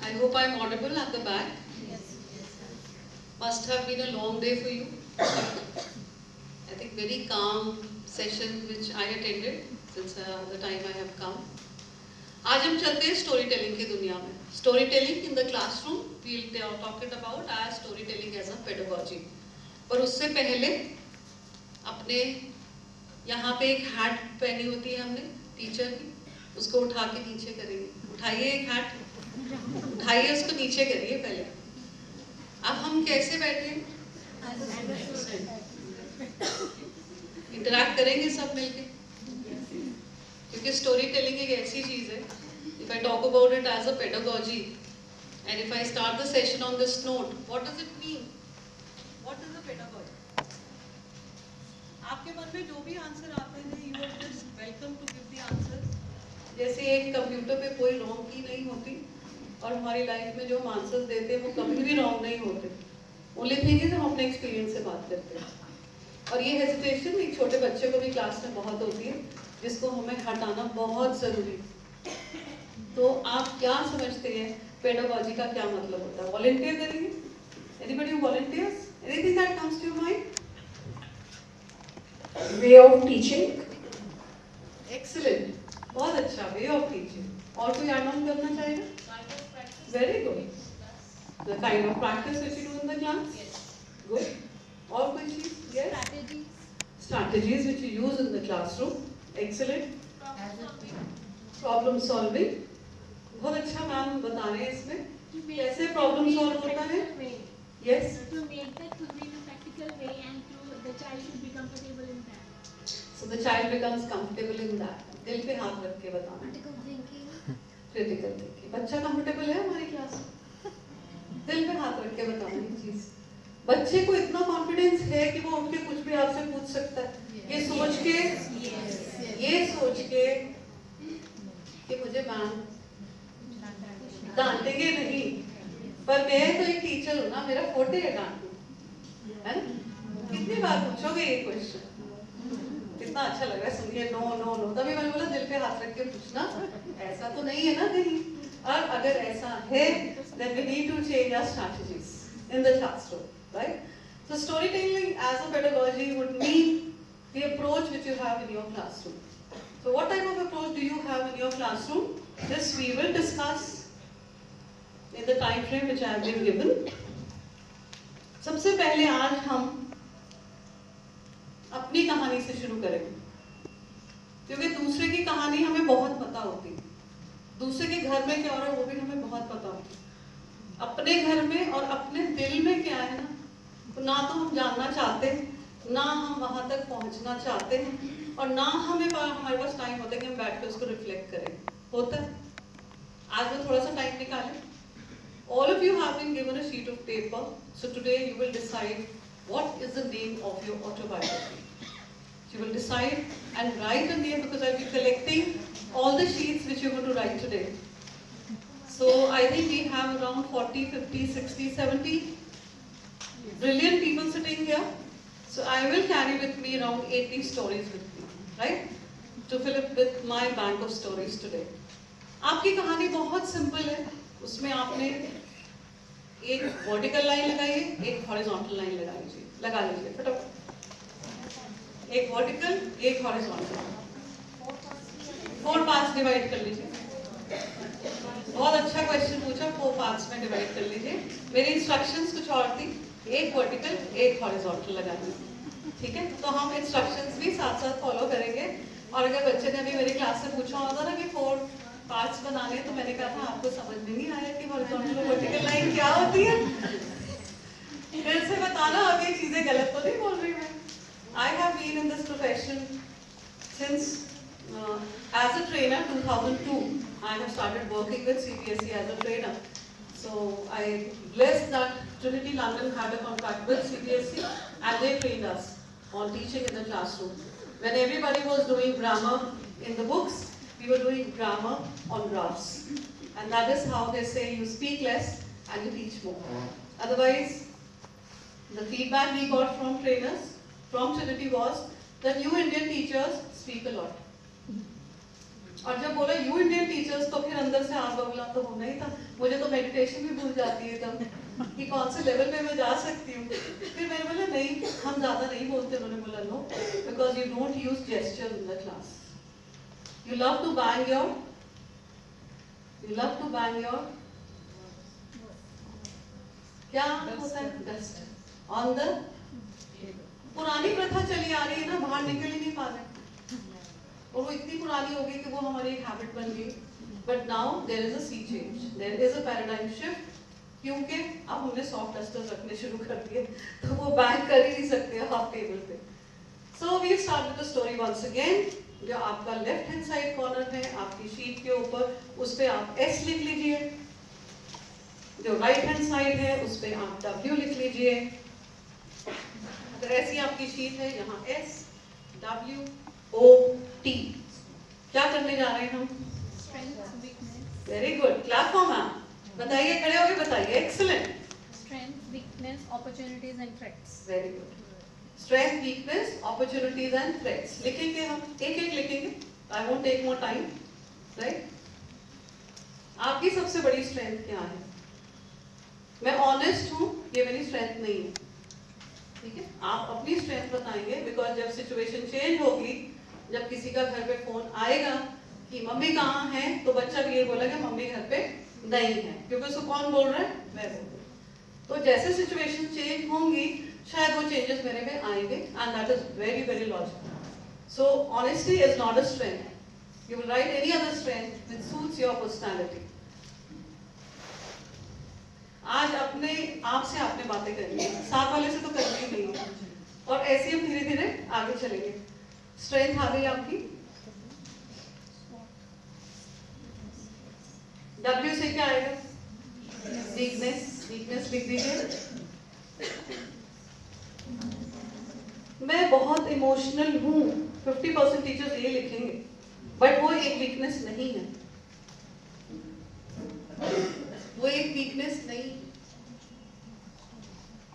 I hope I'm audible at the back. Must have been a long day for you. I think very calm session which I attended since the time I have come. आज हम चलते हैं story telling की दुनिया में. Storytelling in the classroom, we'll talk it about as storytelling as a pedagogy. पर उससे पहले अपने यहाँ पे एक हैट पहनी होती है हमने टीचर की, उसको उठा के नीचे करेंगे. उठाइए एक हैट, उठाइए उसको नीचे करिए पहले. अब हम कैसे बैठे, इंटरैक्ट करेंगे सब मिलके, क्योंकि स्टोरी टेलिंग एक ऐसी चीज है. If I talk about it as a pedagogy and if I start the session on this note, what does it mean, what is a pedagogy. आपके मन में जो भी आंसर आते हैं, you are just welcome to give the answer. जैसे एक computer पे कोई रॉन्ग की नहीं होती और हमारी लाइफ में जो हम आंसर्स देते हैं वो कभी भी रॉन्ग नहीं होते. ओनली थिंग इज हम अपने एक्सपीरियंस से बात करते हैं. और ये हेजिटेशन एक छोटे बच्चे को भी क्लास में बहुत होती है, जिसको हमें हटाना बहुत जरूरी. तो आप क्या समझते हैं पेडागॉजी का क्या मतलब होता है? वॉलंटियर करेंगे? Anybody who volunteers? Anything that comes to your mind? Way of teaching. Excellent, बहुत अच्छा. Way of teaching. और कोई ऐड ऑन करना चाहेगा? Very good. The kind of practice which you do in the class. Good. और कोई चीज? Yes, strategies which you use in the classroom. Excellent. Problem solving. बहुत अच्छा मैम बता रहे हैं इसमें कैसे प्रॉब्लम सॉल्व होता है. Yes. To make that to be in a practical way and to the child should be comfortable in that. So the child becomes comfortable in that. दिल पे हाथ रख के बताना. Critical thinking. Critical thinking. बच्चा comfortable है हमारी class में? दिल पे हाथ रख के बताना ये चीज. बच्चे को इतना कॉन्फिडेंस है कि वो उठ के कुछ भी आपसे पूछ सकता है. ये सोच के कि मुझे मैम डांटेंगे नहीं, पर मैं तो एक टीचर हूँ ना, मेरा फोटे है डांटू, है ना. कितनी बार पूछोगे ये क्वेश्चन? कितना अच्छा लग रहा है सुन के. No no no. तभी मैंने बोला दिल पे हाथ रख के पूछना. ऐसा तो नहीं है ना कहीं. और अगर ऐसा है then we need to change our strategies in the classroom. Right? So storytelling as a pedagogy would mean the approach which you have in your classroom. So what type of approach do you have in your classroom? This we will discuss in the time frame which I have been given. सबसे पहले आज हम अपनी कहानी से शुरू करेंगे, क्योंकि दूसरे की कहानी हमें बहुत पता होती है. दूसरे के घर में क्या हो रहा है वो भी हमें बहुत पता होती है. अपने घर में और अपने दिल में क्या है ना तो हम जानना चाहते हैं, ना हम वहां तक पहुंचना चाहते हैं, और ना हमारे पास टाइम होता है कि हम बैठ के उसको रिफ्लेक्ट करें. होता है. आज मैं थोड़ा सा टाइम निकालें. All of you have been given a sheet of paper, so today you will decide what is the name of your autobiography. You will decide and write a name, because I'll be collecting all the sheets which you're going to write today. So I think we have around 40, 50, 60, 70 brilliant people sitting here. So I will carry with me around 80 stories with me, right? To fill up with my bank of stories today. आपकी कहानी बहुत simple है. उसमें आपने एक vertical line लगाइए, एक horizontal line लगा लीजिए फटाफट. एक वर्टिकल, एक हॉरिजॉन्टल. 4 पार्ट्स डिवाइड कर लीजिए. बहुत अच्छा क्वेश्चन पूछा. 4 पार्ट्स में डिवाइड कर लीजिए. मेरी इंस्ट्रक्शंस कुछ और थी. एक वर्टिकल, एक हॉरिजॉन्टल लगानी. ठीक है, तो हम इंस्ट्रक्शंस भी साथ साथ फॉलो करेंगे. और अगर बच्चे ने अभी मेरी क्लास से पूछा होता ना कि 4 पार्ट्स बनाने, तो मैंने कहा था आपको समझ में नहीं आया कि हॉरिजॉन्टल और वर्टिकल लाइन क्या होती है. फिर से बताना, अभी चीजें गलत तो नहीं बोल रही मैं. I have been in this profession since as a trainer 2002. I have started working with CBSE as a trainer. So I blessed that Trinity London had a contract with CBSE and they trained us on teaching in the classroom. When everybody was doing grammar in the books, we were doing grammar on graphs. And that is how they say you speak less and you teach more. Otherwise, the feedback we got from trainers from Trinity was that you Indian teachers speak a lot. और जब बोला you Indian teachers तो फिर अंदर अंदर से आग बबूला तो होना ही था। मुझे तो मेडिटेशन भी भूल जाती है तब कि कौन से लेवल पे मैं जा सकती हूँ। फिर मैंने बोला नहीं, हम ज्यादा नहीं बोलते। उन्होंने बोला no, because you don't use gesture in the class. You love to bang your क्या होता है, डस्ट ऑन द। पुरानी प्रथा चली आ रही है ना, बाहर निकल ही नहीं पा रहे, और वो इतनी पुरानी हो गई कि वो हमारी एक हैबिट बन गई। But now there is a sea change, there is a paradigm shift, क्योंकि अब हमने सॉफ्ट डस्टर्स रखने शुरू कर दिए, तो वो बैंग कर ही नहीं सकते हाफ टेबल पे। So we start with the story once again. जो आपका लेफ्ट हैंड साइड कॉर्नर है आपकी शीट के ऊपर, उस पे आप एस लिख लीजिए। जो राइट हैंड साइड है उस पे आप W लिख लीजिए। अगर ऐसी आपकी शीट है, यहाँ S W O T। क्या करने जा रहे हैं हम? Very good, clap for ma'am. बताइए, खड़े होके बताइए। Excellent. Strength, weakness, opportunities and threats. Very good. Strength, weakness, opportunities and threats लिखेंगे हम, एक एक लिखेंगे। I won't take more time, right. आपकी सबसे बड़ी स्ट्रेंथ क्या है? मैं ऑनेस्ट हूँ, ये मेरी स्ट्रेंथ नहीं है, ठीक है। आप अपनी स्ट्रेंथ बताएंगे, बिकॉज जब सिचुएशन चेंज होगी, जब किसी का घर पे फोन आएगा कि मम्मी कहाँ है, तो बच्चा भी ये बोलेगा मम्मी घर पे नहीं है, क्योंकि उसको कौन बोल रहा है? मैं बोल रहा हूँ। तो जैसे सिचुएशन चेंज होंगी, शायद वो चेंजेस मेरे में आएंगे, and that is very very logical. So honesty is not a strength. You will write any other strength which suits your personality. आज अपने आप से आपने बातें करनी है, साथ वाले से तो करनी ही नहीं है, और ऐसे हम धीरे धीरे आगे चलेंगे। स्ट्रेंथ आ गई आपकी। W से क्या आएगा? वीकनेस। वीकनेस लिख दीजिए। मैं बहुत इमोशनल हूँ, 50% टीचर्स ये लिखेंगे, बट वो एक वीकनेस नहीं है, वो एक वीकनेस नहीं।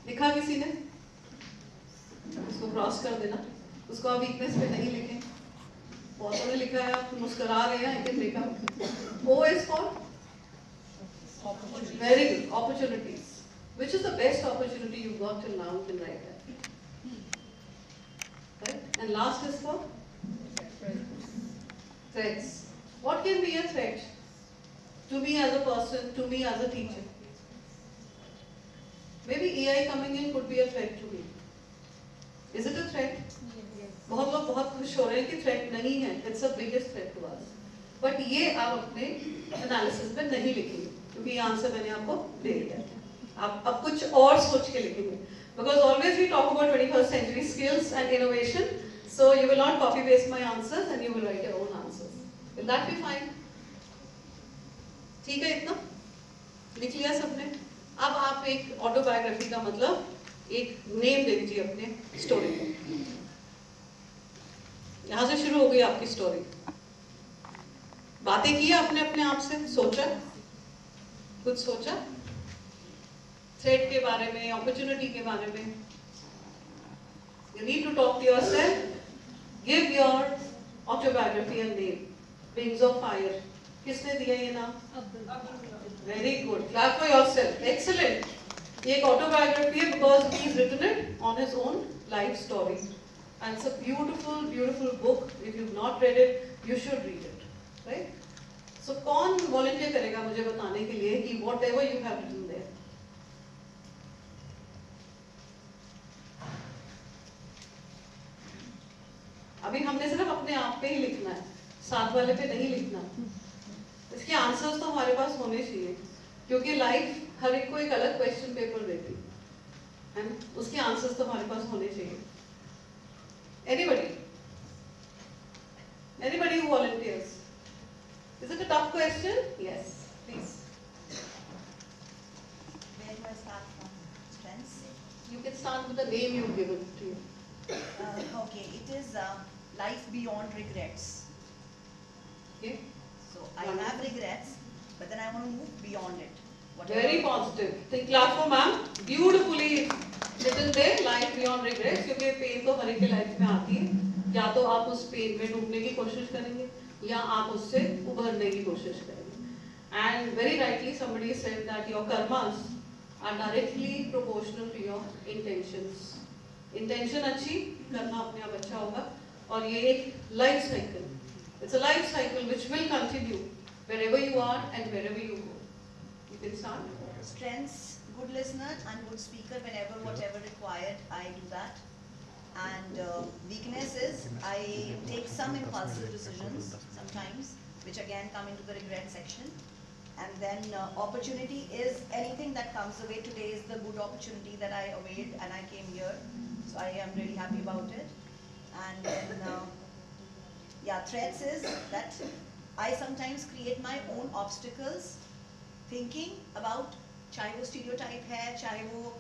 लिखा किसी ने? उसको क्रॉस कर देना, उसको आप वीकनेस पे नहीं लिखें। बहुतों ने लिखा है, आप मुस्कुरा रहे हैं, लेकिन लिखा O is for very good, opportunities. Which is the best opportunity you got till now? You can write that. Right? And last is for threats. What can be a threat to me as a person, to me as a teacher? Maybe AI coming in could be a threat to me. Is it a threat? बहुत लोग बहुत खुश हो रहे हैं कि threat नहीं है, it's the biggest threat to us. But ये आप अपने एनालिसिस में नहीं लिखेंगे, क्योंकि ये आंसर मैंने आपको दे दिया है। आप अब कुछ और सोच के लिखेंगे, because always we talk about 21st century skills and innovation, so you will not copy paste my answers and you will write your own answers. Will that be fine? ठीक है, इतना लिख लिया सबने। अब आप एक ऑटोबायोग्राफी का मतलब एक नेम दे दीजिए अपने स्टोरी को। यहां से शुरू हो गई आपकी स्टोरी। बातें की अपने अपने आप से, सोचा, कुछ सोचा थ्रेट के बारे में, अपॉर्चुनिटी के बारे में। You need to talk to yourself. Give your autobiography a name. Wings of Fire. किसने दिया ये नाम? Very good. Clap for yourself. Excellent. ये एक autobiography है because he has written it on his own life story. And it's a beautiful, beautiful book. If you've not read it, you should read it, right? So, कौन volunteer करेगा मुझे बताने के लिए कि whatever you have written there? अभी हमने सिर्फ अपने आप पे ही लिखना है, साथ वाले पे नहीं लिखना। इसके आंसर्स तो हमारे पास होने चाहिए, क्योंकि लाइफ हर एक को एक अलग क्वेश्चन पेपर देती है, उसके आंसर्स तो हमारे पास होने चाहिए। Anybody? Anybody who volunteers? Is it a tough question? Yes, please. Where do I start from? Strengths? You can start with the name you've given to you. Okay, it is life beyond regrets. Okay. So I have regrets, but then I want to move beyond it. Very positive. Think clap for ma'am. Beautifully written there. Life beyond regrets. क्योंकि pen तो हर एक की life में आती है। या तो आप उस पेन में डूबने की कोशिश करेंगे, या आप उससे उभरने की कोशिश करेंगे। And very rightly somebody said that your karmas are directly proportional to your intentions. Intention अच्छी, karma अपने आप अच्छा होगा. और ये एक life cycle. It's a life cycle which will continue wherever you are and wherever you go. You can start. Strengths, good listener and good speaker. Whenever, whatever required, I do that. And weakness is I take some impulsive decisions sometimes, which again come into the regret section. And then opportunity is anything that comes away. Today is the good opportunity that I availed and I came here. So I am really happy about it. And then, yeah, threats is that I sometimes create my own obstacles thinking about, चाहे वो stereotype है, चाहे वो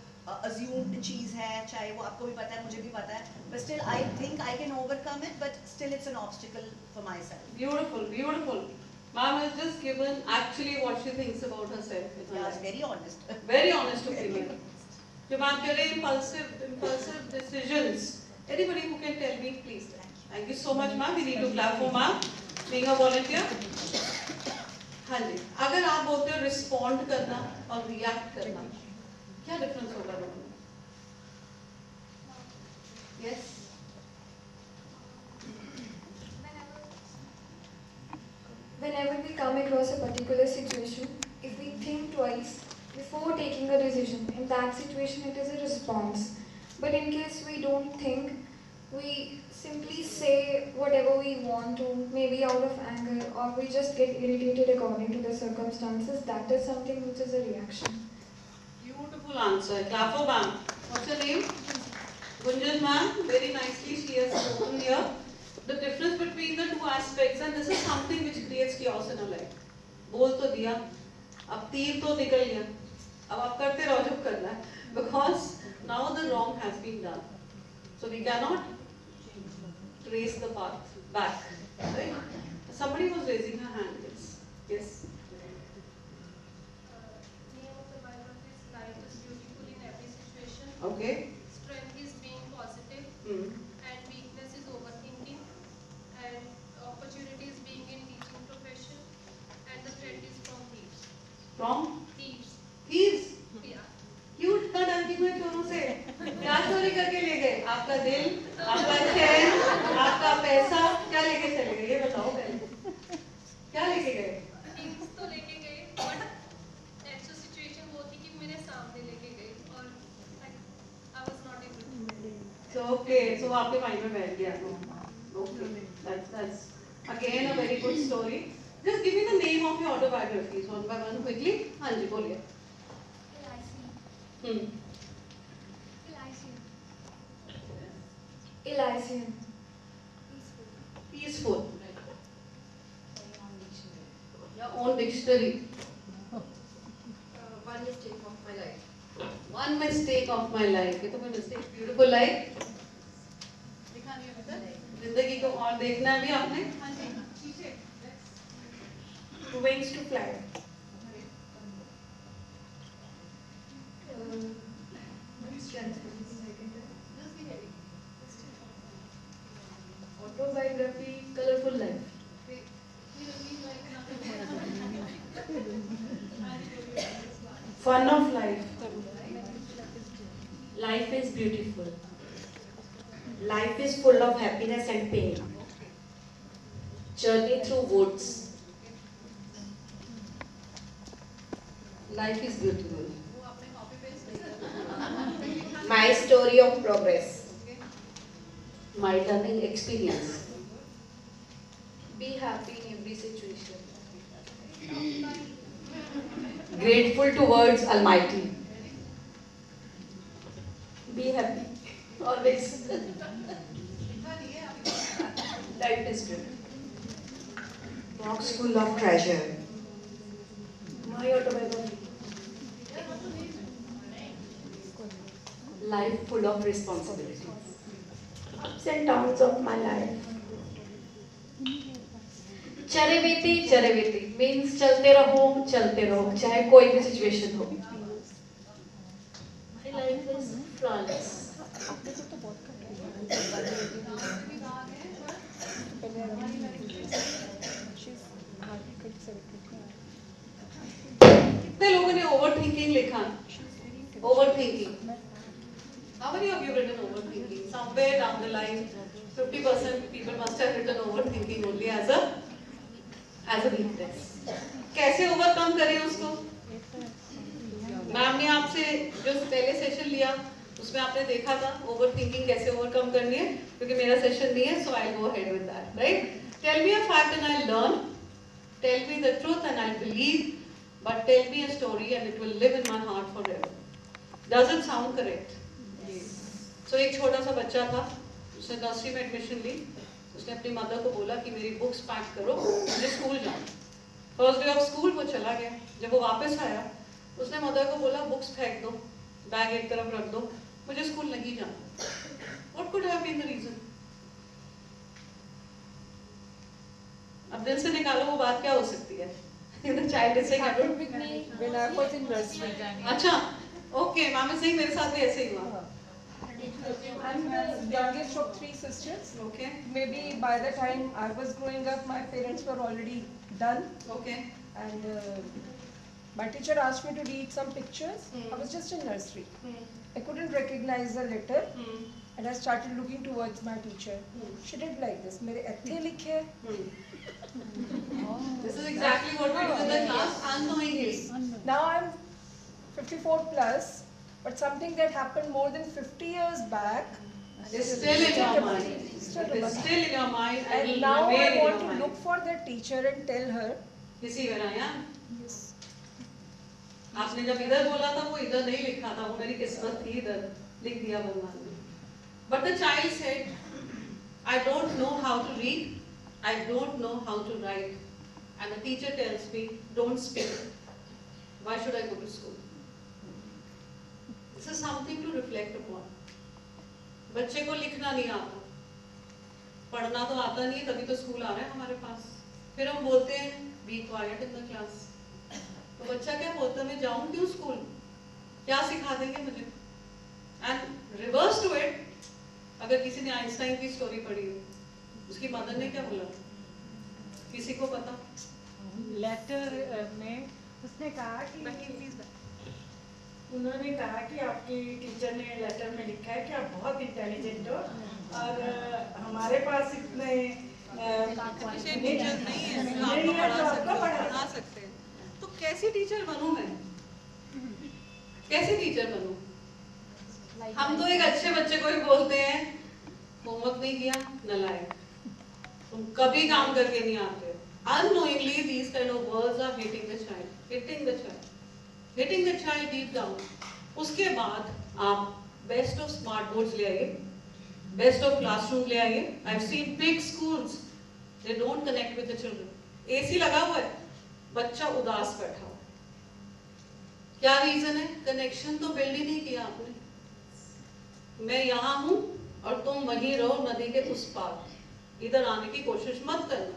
assumed चीज़ है, चाहे वो आपको भी पता है, मुझे भी पता है, but still I think I can overcome it, but still it's an obstacle for myself. Beautiful, beautiful. Ma'am has just given actually what she thinks about herself. Yeah, it's very honest. Very honest opinion. जो ma'am कह रहे impulsive decisions. Anybody who can tell me, please. Thank you so much, ma'am. We need to clap for ma'am being a volunteer. हाँ जी, अगर आप बोलते हो respond करना और react करना, क्या difference होगा दोनों में? Yes. Whenever we come across a particular situation, if we think twice before taking a decision, in that situation it is a response. But in case we don't think, we simply say whatever we want to, maybe out of anger, or we just get irritated according to the circumstances. That is something which is a reaction. Beautiful answer. Clap for ma'am. What's your name? Gunjan ma'am. Very nicely she has spoken here. The difference between the two aspects, and this is something which creates chaos in our life. बोल तो दिया, अब तीर तो निकल गया, अब आप करते रहो जो करना है, because now the wrong has been done. So we cannot trace the path back. Right? Somebody was raising her hand. Yes. Yes. Name of the biography is Life is Beautiful in Every Situation. Okay. Strength is being positive, and weakness is overthinking, and opportunity is being in teaching profession, and the threat is from thieves. From? Thieves. Thieves. Yeah. क्यों इतना डरती मैं चोरों से? क्या चोरी करके ले गए? आपका दिल, आपका चैन, आपका पैसा, क्या लेके चले गए? ये बताओ पहले। क्या लेके गए? Thieves तो लेके गए, but ऐसी situation वो थी कि मेरे सामने लेके गए और I was not able to. So okay, so आपके माइंड में बैठ गया। Okay, that's again a very good story. Just give me the name of your autobiographies one by one quickly. हाँ जी बोलिए। Elysium. Peaceful. Your own dictionary. One mistake of my life. One mistake of my life. ये तो कोई mistake. Beautiful life. दिखानी है बेटा. जिंदगी को और देखना है भी आपने. हाँ जी. पीछे. Wings to fly. Autobiography, colorful life. Fun of life. Life is beautiful. Life is full of happiness and pain. Journey through woods. Life is beautiful. My story of progress. My learning experience. Be happy in every situation. Grateful towards Almighty. Be happy. Always. Life is beautiful. Box full of treasure. My autobiography. Life full of responsibilities. Ups and downs of my life. चरेवेती means चलते रहो चाहे कोई भी situation हो. My life is flawless. overthinking लिखा? Overthinking. How many of you written overthinking? Somewhere down the line, 50% people must have written overthinking only as a weakness. कैसे overcome करें उसको? मैम ने आपसे जो पहले सेशन लिया उसमें आपने देखा था ओवरथिंकिंग कैसे ओवरकम करनी है, क्योंकि मेरा सेशन नहीं है, so I go ahead with that, right? Tell me a fact and I learn, tell me the truth and I believe, but tell me a story and it will live in my heart forever. Does it sound correct? So एक छोटा सा बच्चा था, उसने nursery में admission ली. उसने अपनी mother को बोला कि मेरी बुक्स पैक करो, मुझे स्कूल जाना. फर्स्ट डे ऑफ स्कूल वो चला गया. जब वो वापस आया उसने मदर को बोला बुक्स फेंक दो, बैग एक तरफ रख दो, मुझे स्कूल नहीं जाना. What could have been the reason? अब दिल से निकालो वो बात क्या हो सकती है? The child is saying, happened with me when I was in nursery. अच्छा, okay, मैम is saying मेरे साथ भी ऐसे ही हुआ. I'm the youngest of 3 sisters. Okay. Maybe by the time I was growing up, my parents were already done. Okay. And my teacher asked me to read some pictures. I was just in nursery. I couldn't recognize the letter. And I started looking towards my teacher. She did like this. मेरे ऐथे लिखे. This is exactly what we do in the class unknowingly. Now I'm 54 plus, but something that happened more than 50 years back is still in your mind. It is still in your mind and will now I remain in want your to mind. look for that teacher and tell her. You see where I am? Yes. आपने जब इधर बोला था वो इधर नहीं लिखा था, वो मेरी किस्मत थी, इधर लिख दिया भगवान ने. But the child said, I don't know how to read, I don't know how to write, and the teacher tells me, don't speak. Why should I go to school? This is something to reflect upon. बच्चे को लिखना नहीं आता, पढ़ना तो आता नहीं, तभी तो स्कूल आ रहा है हमारे पास. फिर हम बोलते हैं be quiet in the class. तो बच्चा क्या बोलता है, मैं जाऊं क्यों स्कूल, क्या सिखा देंगे मुझे? एंड रिवर्स टू इट, अगर किसी ने आइंस्टाइन की स्टोरी पढ़ी हो, उसकी मदर ने क्या बोला, किसी को पता? लेटर में उसने कहा कि उन्होंने कहा कि आपकी टीचर ने लेटर में लिखा है कि आप बहुत इंटेलिजेंट हो और हमारे पास इतने टीचर नहीं है जो आपको पढ़ा सकते हैं. तो कैसी टीचर बनूं मैं, कैसी टीचर बनूं? हम तो एक अच्छे बच्चे को ही बोलते हैं होमवर्क नहीं किया, नालायक, तुम कभी काम करके नहीं आते हो. Unknowingly these kind of words are hitting the child, hitting the child deep down. उसके बाद आप बेस्ट ऑफ स्मार्ट बोर्ड्स ले आइए, बेस्ट ऑफ क्लासरूम ले आइए. I have seen big schools, they don't connect with the children. AC लगा हुआ है, बच्चा उदास बैठा हुआ. क्या रीजन है? कनेक्शन तो बिल्ड ही नहीं किया आपने. मैं यहाँ हूँ और तुम वहीं रहो नदी के उस पार, इधर आने की कोशिश मत करना.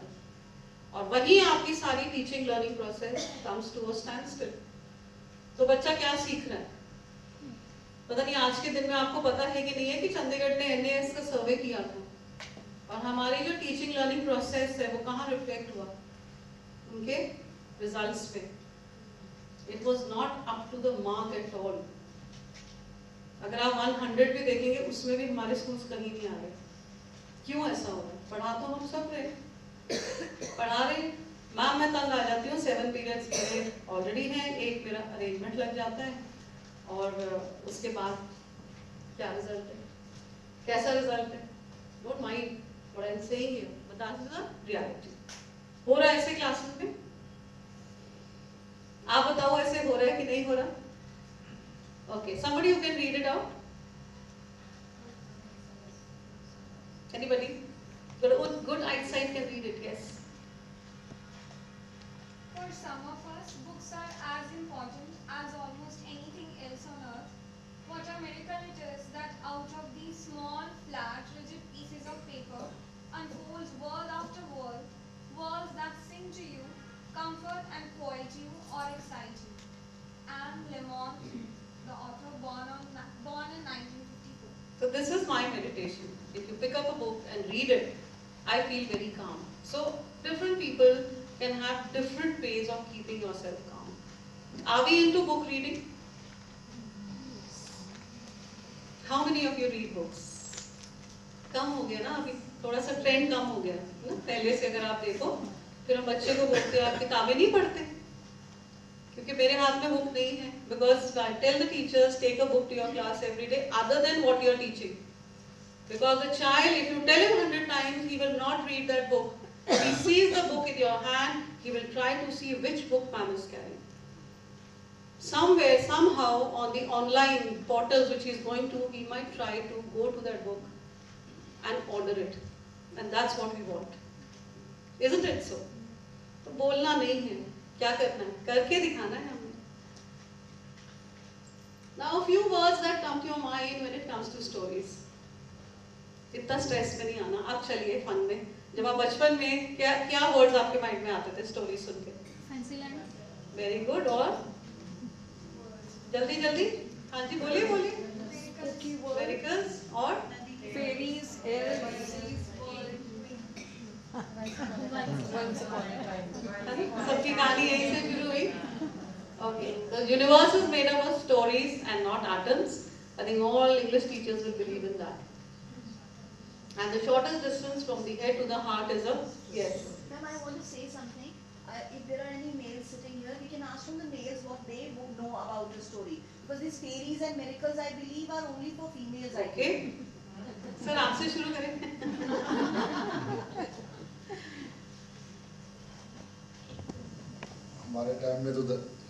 और वहीं आपकी सारी teaching learning process comes to a standstill. तो बच्चा क्या सीख रहा है? पता नहीं आज के दिन में आपको पता है कि नहीं है कि चंडीगढ़ ने NAS का सर्वे किया था, और हमारी जो टीचिंग लर्निंग प्रोसेस है वो कहाँ रिफ्लेक्ट हुआ? उनके रिजल्ट्स पे. It was not up to the mark at all. अगर आप 100 भी देखेंगे उसमें भी हमारे स्कूल्स कहीं नहीं आ रहे. क्यों ऐसा हो रहा है? पढ़ा तो हम सब रहे, पढ़ा रहे. मैम मैं तंग आ जाती हूँ, 7 पीरियड्स मेरे ऑलरेडी हैं, एक मेरा अरेंजमेंट लग जाता है, और उसके बाद क्या रिजल्ट है, कैसा रिजल्ट है? Don't mind what I am saying here, but that is the reality. हो रहा है ऐसे क्लासेस में? आप बताओ ऐसे हो रहा है कि नहीं हो रहा? Okay, somebody who can read it out? Anybody? Good eyesight can read it, yes. For some of us, books are as important as almost anything else on earth. What a miracle it is that out of these small, flat, rigid pieces of paper unfolds word after word, words that sing to you, comfort and quiet you or excite you. Anne Lamont, the author, born in 1954. So this is my meditation. If you pick up a book and read it, I feel very calm. So different people can have different ways of keeping yourself calm. Are we into book reading? How many of you read books? कम हो गया ना अभी, थोड़ा सा trend कम हो गया ना पहले से। अगर आप देखो फिर हम बच्चे को बोलते हैं आप किताबें नहीं पढ़ते, क्योंकि मेरे हाथ में बुक नहीं है। Because I tell the teachers take a book to your class every day other than what you are teaching. Because the child, if you tell him 100 times, he will not read that book. If he sees the book in your hand, he will try to see which book ma'am is carrying. Somewhere, somehow, on the online portals which he is going to, he might try to go to that book and order it. And that's what we want. Isn't it so? तो बोलना नहीं है, क्या करना है, करके दिखाना है हमें. Now a few words that come to your mind when it comes to stories. इतना स्ट्रेस में नहीं आना. अब चलिए फन में. जब आप बचपन में क्या वर्ड्स आपके माइंड में आते थे स्टोरी सुन के? फैंसीलैंड. Very good. और जल्दी जल्दी, हाँ जी बोलिए बोलिए. मेरिकल्स और फेरीज, सबकी कहानी यहीं से शुरू हुई. Okay, the universe is made up of stories and not atoms. I think all English teachers will believe in that. And the shortest distance from the head to the heart is a yes. Ma'am, I want to say something. If there are any males sitting here, we can ask from the males what they would know about the story. Because these fairies and miracles, I believe, are only for females. Okay. Sir, आपसे शुरू करें. हमारे time में तो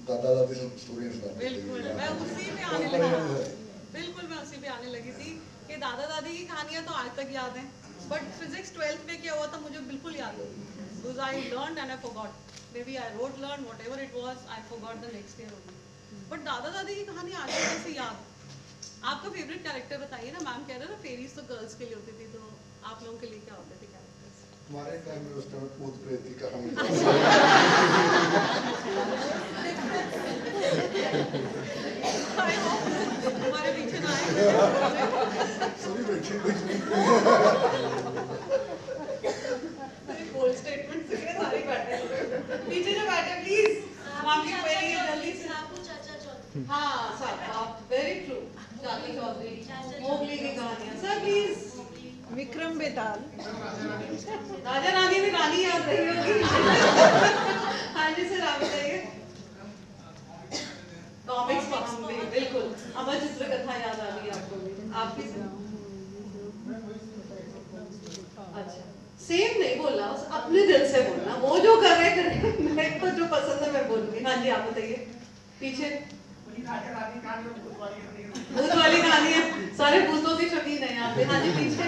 दादा दादी सब story सुनाते थे. बिल्कुल, मैं उसी पे आने लगी. बिल्कुल मैं उसी पे आने लगी थी कि दादा दादी की कहानियां तो आज तक याद हैं. बट फिजिक्स 12th में क्या हुआ था मुझे बिल्कुल याद नहीं. Because I learned and I forgot. Maybe I wrote learn whatever it was, I forgot the next year only. But दादा दादी की कहानी आज तक कैसे याद. आपका फेवरेट कैरेक्टर बताइए ना. मैम कह रहे ना फेरीज तो गर्ल्स के लिए होती थी, तो आप लोगों के लिए क्या होते थे कैरेक्टर्स? हमारे टाइम में उस टाइम भूत प्रेत की कहानी. हमारे पीछे ना आए. सभी बैठे कुछ नहीं. बोल्ड स्टेटमेंट से सारी बैठे. पीछे जो बैठे प्लीज. मामी पहले जल्दी से. हाँ साहब, वेरी ट्रू. चाचा चौधरी, मोगली की कहानियाँ. Sir please. विक्रम बेताल. राजा रानी में रानी याद रही होगी. हाँ जी सर आप बताइए. कॉमिक्स पसंद है बिल्कुल. अमर चित्र कथा याद आ गई आपको भी. आपकी अच्छा सेम नहीं बोलना, अपने दिल से बोलना. वो जो कर रहे हैं मेरे को जो पसंद है मैं बोलूंगी. हाँ जी आप बताइए. पीछे भूत वाली कहानी है. सारे भूतों के शौकीन हैं यहाँ पे. हाँ जी पीछे.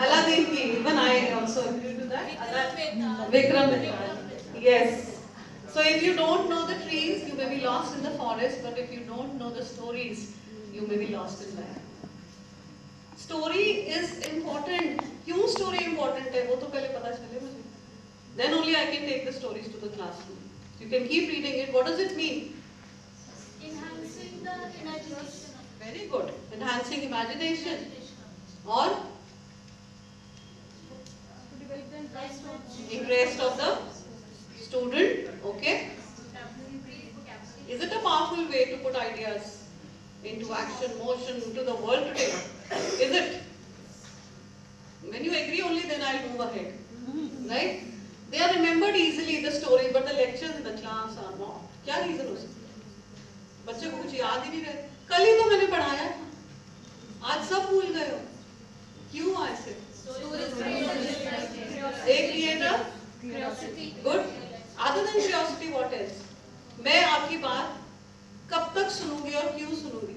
अलादीन की बनाए also Vikram Beetal. Yes. So if you don't know the trees, you may be lost in the forest. But if you don't know the stories, you may be lost in that. Story is important. क्यों story important है वो तो पहले पता चले मुझे. Then only I can take the stories to the classroom. You can keep reading it. What does it mean? Enhancing the imagination. Very good. Enhancing imagination. Or interest of the student. Okay. Is it a powerful way to put ideas into action, motion, into the world today? Is it? When you agree only, then I'll move ahead. Right? They are remembered easily, the stories, but the lectures in the class are not. क्या reason हो सकता है? बच्चे को कुछ याद ही नहीं रहता. कल ही तो मैंने पढ़ाया था. आज सब भूल गए हो. क्यों ऐसे? They create a good. Other than curiosity, what else? मैं आपकी बात कब तक सुनूंगी और क्यों सुनूंगी?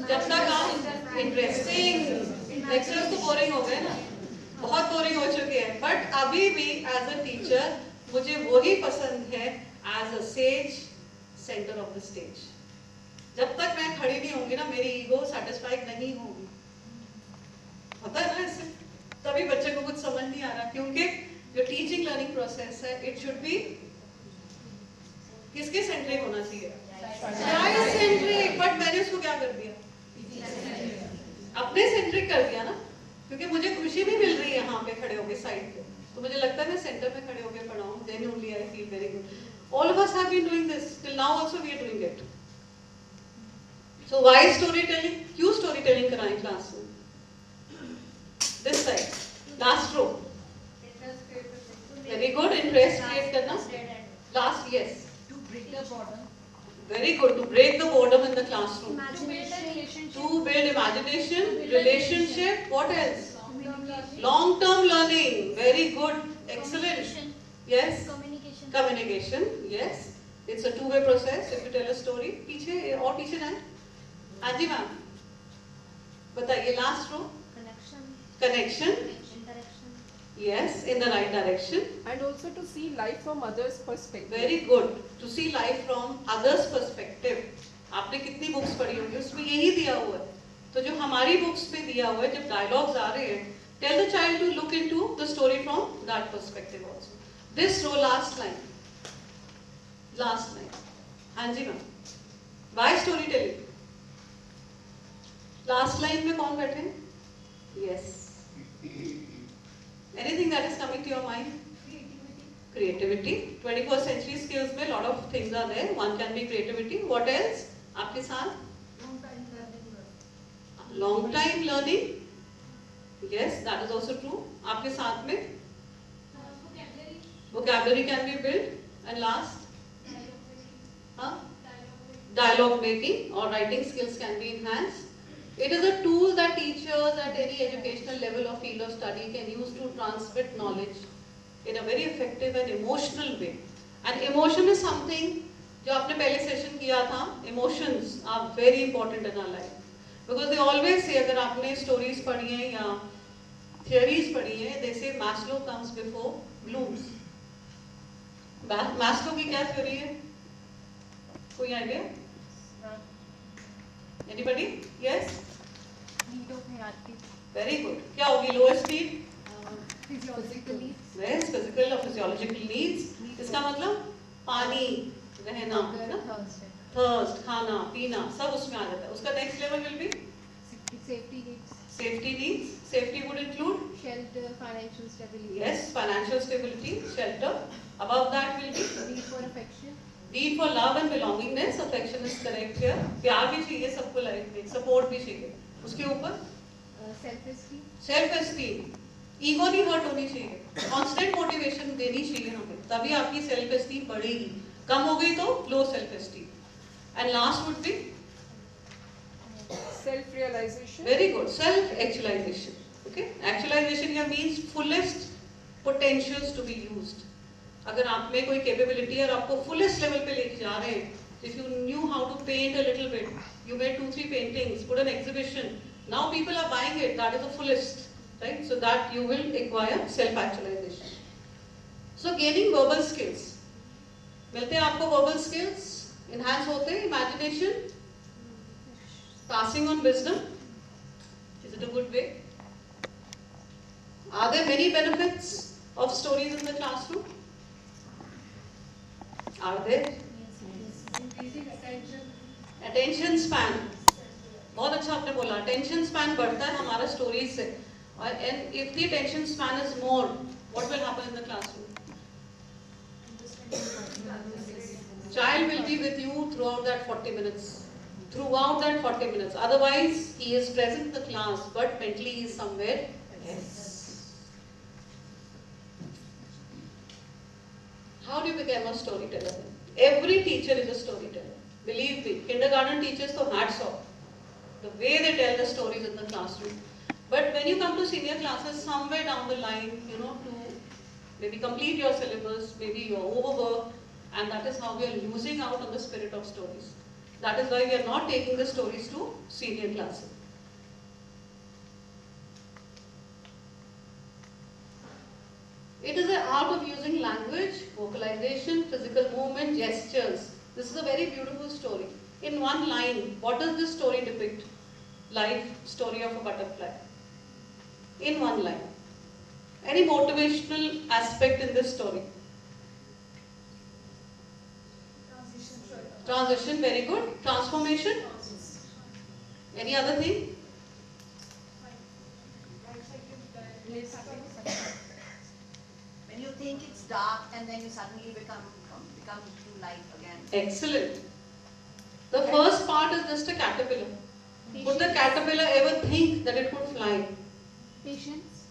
जब तक आप इंटरेस्टिंग. लेक्चर्स तो बोरिंग हो गए ना. बहुत बोरिंग हो चुके हैं. बट अभी भी एज अ टीचर मुझे वही पसंद है as a sage centre of the stage. जब तक मैं खड़ी नहीं होंगी ना मेरी ईगो सेटिस्फाइड नहीं होगी. पता है ना इससे तभी बच्चे को कुछ समझ नहीं आ रहा. क्योंकि जो टीचिंग लर्निंग प्रोसेस है इट शुड बी किसके सेंट्रिक होना चाहिए? Child centric. बट मैंने उसको क्या कर दिया? अपने सेंट्रिक कर दिया ना. क्योंकि मुझे खुशी भी मिल रही है यहाँ पे खड़े होके साइड पे. तो मुझे लगता है मैं सेंटर में खड़े होके पढ़ाऊँ. Then only I feel very good. All of us have been doing this. Till now also we are doing it. So why storytelling? क्यों storytelling कराएं class में? This side, last row. Very good. Interest create करना. Last, yes. To break the boredom. Very good. To break the boredom in the classroom. Imagination. To build imagination, relationship. What else? Long-term learning. Very good. Excellent. Yes. Communication. Communication. Yes. It's a two-way process. If you tell a story, पीछे और पीछे जाएं. हाँ जी ma'am. बताइए last row. Connection. Interaction. Yes, in the right direction. And also to see life from others' perspective. Very good. To see life from others' perspective. आपने कितनी books पढ़ी होंगी उसमें यही दिया हुआ है. तो जो हमारी बुक्स में दिया हुआ है जब डायलॉग्स आ रहे हैं, tell the child to look into the story from that perspective also. This row last line. Last line. हाँ जी ma'am. Why storytelling? Last line में कौन बैठे हैं? Yes. Anything that is coming to your mind? Creativity. 21st century skills में lot of things are there. One can be creativity. What else? आपके साथ? Long time learning. Yes, that is also true. आपके साथ में? Vocabulary can be built. And last? Dialogue making or writing skills can be enhanced. It is a tool that teachers at any educational level or field of study can use to transmit knowledge in a very effective and emotional way. And emotion is something जो आपने पहले session किया था. Emotions are very important in our life because they always say, अगर आपने stories पढ़ी हैं या theories पढ़ी हैं, they say Maslow comes before Bloom's. Maslow की क्या theory है? कोई idea? Anybody? Yes? Need of hierarchy. Very good. क्या होगी lowest need? Physiological needs. Yes, physical or physiological needs. इसका मतलब पानी, रहना, है ना? Thirst, खाना, पीना, सब उसमें आ जाता है. उसका next level will be Safety needs. safety needs. Safety would include Shelter, financial stability. yes, financial stability, shelter. Above that will be Need for affection. need for love and belongingness. Affection is correct here. प्यार भी चाहिए सबको life में, support भी चाहिए. उसके ऊपर Self-esteem. Self esteem. Ego नहीं हर्ट होनी चाहिए. कांस्टेंट मोटिवेशन देनी चाहिए हमें, तभी आपकी सेल्फ एस्टीम बढ़ेगी. कम हो गई तो low self esteem. And last would be Self realization. Very good self actualization. Okay, actualization या means fullest potentials to be used. अगर आप में कोई कैपेबिलिटी है और आपको फुलेस्ट लेवल पे लेके जा रहे हैं, if you knew how to paint a little bit, you made 2-3 paintings, put an exhibition, now people are buying it, that is the fullest, right? So that you will acquire self-actualization. So gaining verbal skills, मिलते हैं आपको verbal skills, enhance होते हैं imagination, passing on wisdom. Is it a good way? Are there many benefits of stories in the classroom? Are there? Attention span. बहुत अच्छा आपने बोला. Attention span बढ़ता है हमारा stories से. And if the attention span is more, what will happen in the classroom? Child will be with you throughout that 40 minutes. Throughout that 40 minutes. Otherwise, he is present in the class, but mentally he is somewhere else. How do you become a storyteller? Every teacher is a storyteller. Believe me, kindergarten teachers to hats off. The way they tell the stories in the classroom. But when you come to senior classes, somewhere down the line, to maybe complete your syllabus, maybe you're overworked, and that is how we are losing out on the spirit of stories. That is why we are not taking the stories to senior classes. It is an art of using language, vocalization, physical movement, gestures. This is a very beautiful story. In one line, what does this story depict? Life story of a butterfly. In one line. Any motivational aspect in this story? Transition, very good. Transformation? Any other thing? When you think it's dark and then you suddenly become come to life again. Excellent. The first part is just a caterpillar. Would the caterpillar ever think that it could fly? Patience.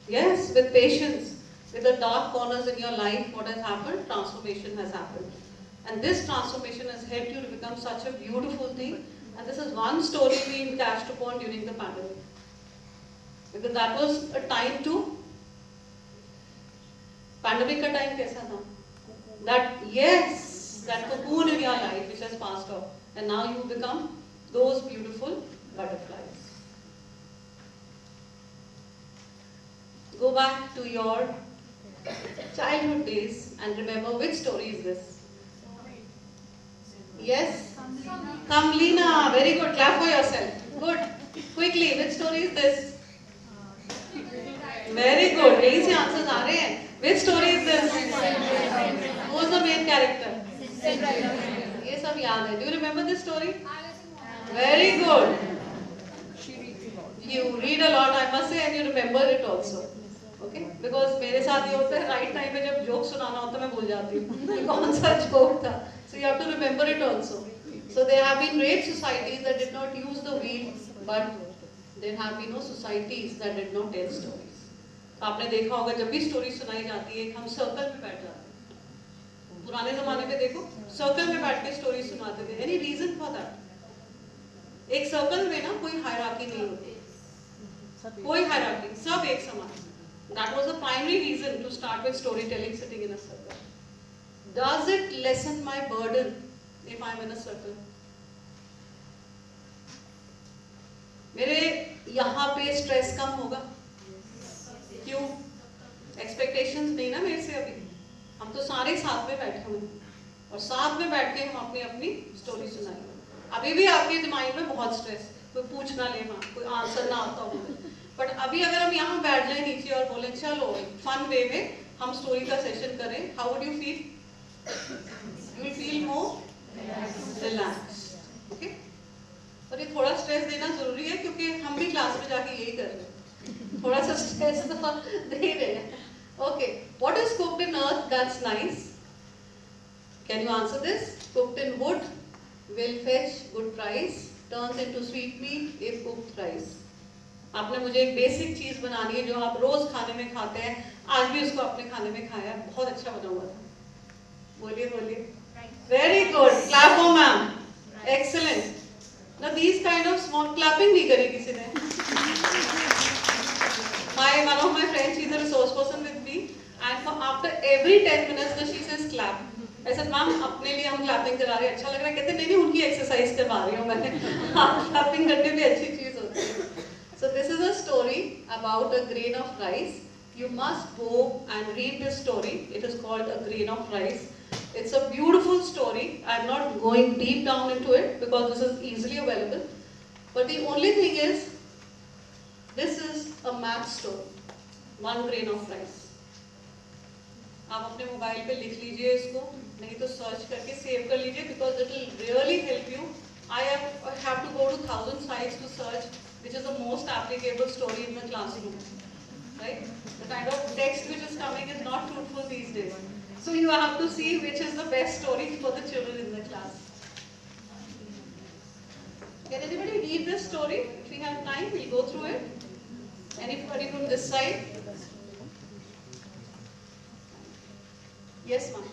Yes, with patience, with the dark corners in your life, what has happened? Transformation has happened. And this transformation has helped you to become such a beautiful thing. And this is one story we cashed upon during the pandemic. Because that was a time to, pandemic ka time kaisa tha? That, yes, that cocoon in your life which has passed off. And now you become those beautiful butterflies. Go back to your childhood days and remember which story is this. Yes? Kamlina, very good. Clap for yourself. Good. Quickly, which story is this? Very good. Raise your answers आ रहे हैं. Which story is this? Who is the main character? ये सब याद है. Do you remember this story? Very good. You read a lot, I must say, and you remember it also. Okay? Because मेरे साथ ये होता है, right time पे जब joke सुनाना होता है मैं भूल जाती हूँ कि कौन सा joke था. So you have to remember it also. So there have been great societies that did not use the wheel, but there have been no societies that did not tell stories. आपने देखा होगा जब भी story सुनाई जाती है हम circle में बैठ जाते हैं. पुराने जमाने पे देखो सर्कल में बैठ के स्टोरी सुनाते थे. Any reason for that? एक सर्कल में ना कोई हायरार्की नहीं होती, कोई हायरार्की, सब एक समान. That was the primary reason to start with storytelling sitting in a circle. Does it lessen my burden if I am in a circle? मेरे यहाँ पे स्ट्रेस कम होगा. क्यों? एक्सपेक्टेशंस नहीं ना मेरे से अभी. हम तो सारे साथ में बैठे हुए हैं और साथ में बैठ के हम अपनी अपनी स्टोरी सुनाएंगे. अभी भी आपके दिमाग में बहुत स्ट्रेस, कोई पूछ ना ले, वहाँ कोई आंसर ना आता हो. बट अभी अगर हम यहाँ बैठ जाए नीचे और बोले चलो फन वे में हम स्टोरी का सेशन करें, how would you feel? You will feel more relaxed. Okay? और ये थोड़ा स्ट्रेस देना जरूरी है क्योंकि हम भी क्लास में जाके यही कर रहे हैं. थोड़ा सा स्ट्रेस तो दे ही रहे हैं. Okay, what is cooked in earth that's nice? Can you answer this? Cooked in would will fetch good price, turns into sweet meat if cooked thrice. आपने मुझे एक बेसिक चीज बनानी है जो आप रोज खाने में खाते हैं. आज भी उसको अपने खाने में खाया, बहुत अच्छा बना हुआ था. बोलिए बोलिए. Very good. Clap for ma'am. Excellent. Now these kind of small clapping नहीं करी किसी ने. One of my friends, she's a resource person with me, and for after every 10 minutes, she says clap. ऐसा मैम अपने लिए हम clapping करा रहे हैं, अच्छा लग रहा है. कहते नहीं उनकी एक्सरसाइज करवा रही हूँ मैंने. क्लैपिंग करने भी अच्छी चीज होती है. So this is a story about a grain of rice. You must go and read this story. It is called a grain of rice. It's a beautiful story. I'm not going deep down into it because this is easily available. But the only thing is, this is a math story. One grain of rice. आप अपने mobile पे लिख लीजिए इसको, नहीं तो search करके save कर लीजिए because it will really help you. I have to go to 1000 sites to search which is the most applicable story in the classroom. Right? The kind of text which is coming is not fruitful these days. So you have to see which is the best story for the children in the class. Can anybody read this story? If we have time, we'll go through it. Anybody from this side? Yes, ma'am.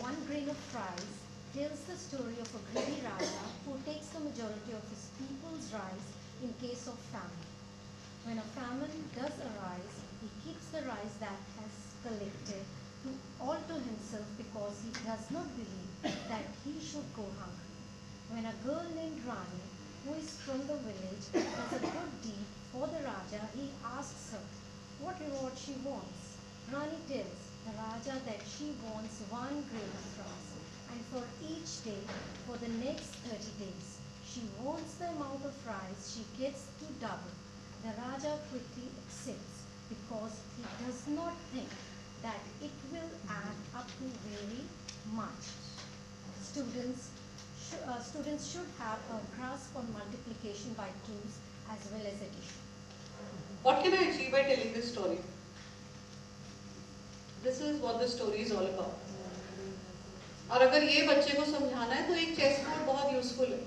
One grain of rice tells the story of a greedy Raja who takes the majority of his people's rice in case of famine. When a famine does arise, he keeps the rice that has collected all to himself because he does not believe that he should go hungry. When a girl named Rani, who is from the village, does a good deed for the Raja, he asks her what reward she wants. Rani tells the Raja that she wants 1 grain of rice, and for each day for the next 30 days, she wants the amount of rice she gets to double. The Raja quickly accepts because he does not think that it will add up to very much. Students should have a grasp on multiplication by twos as well as addition. What can I achieve by telling this story? This is what the story is all about. और अगर ये बच्चे को समझाना है तो एक chess board बहुत यूजफुल है.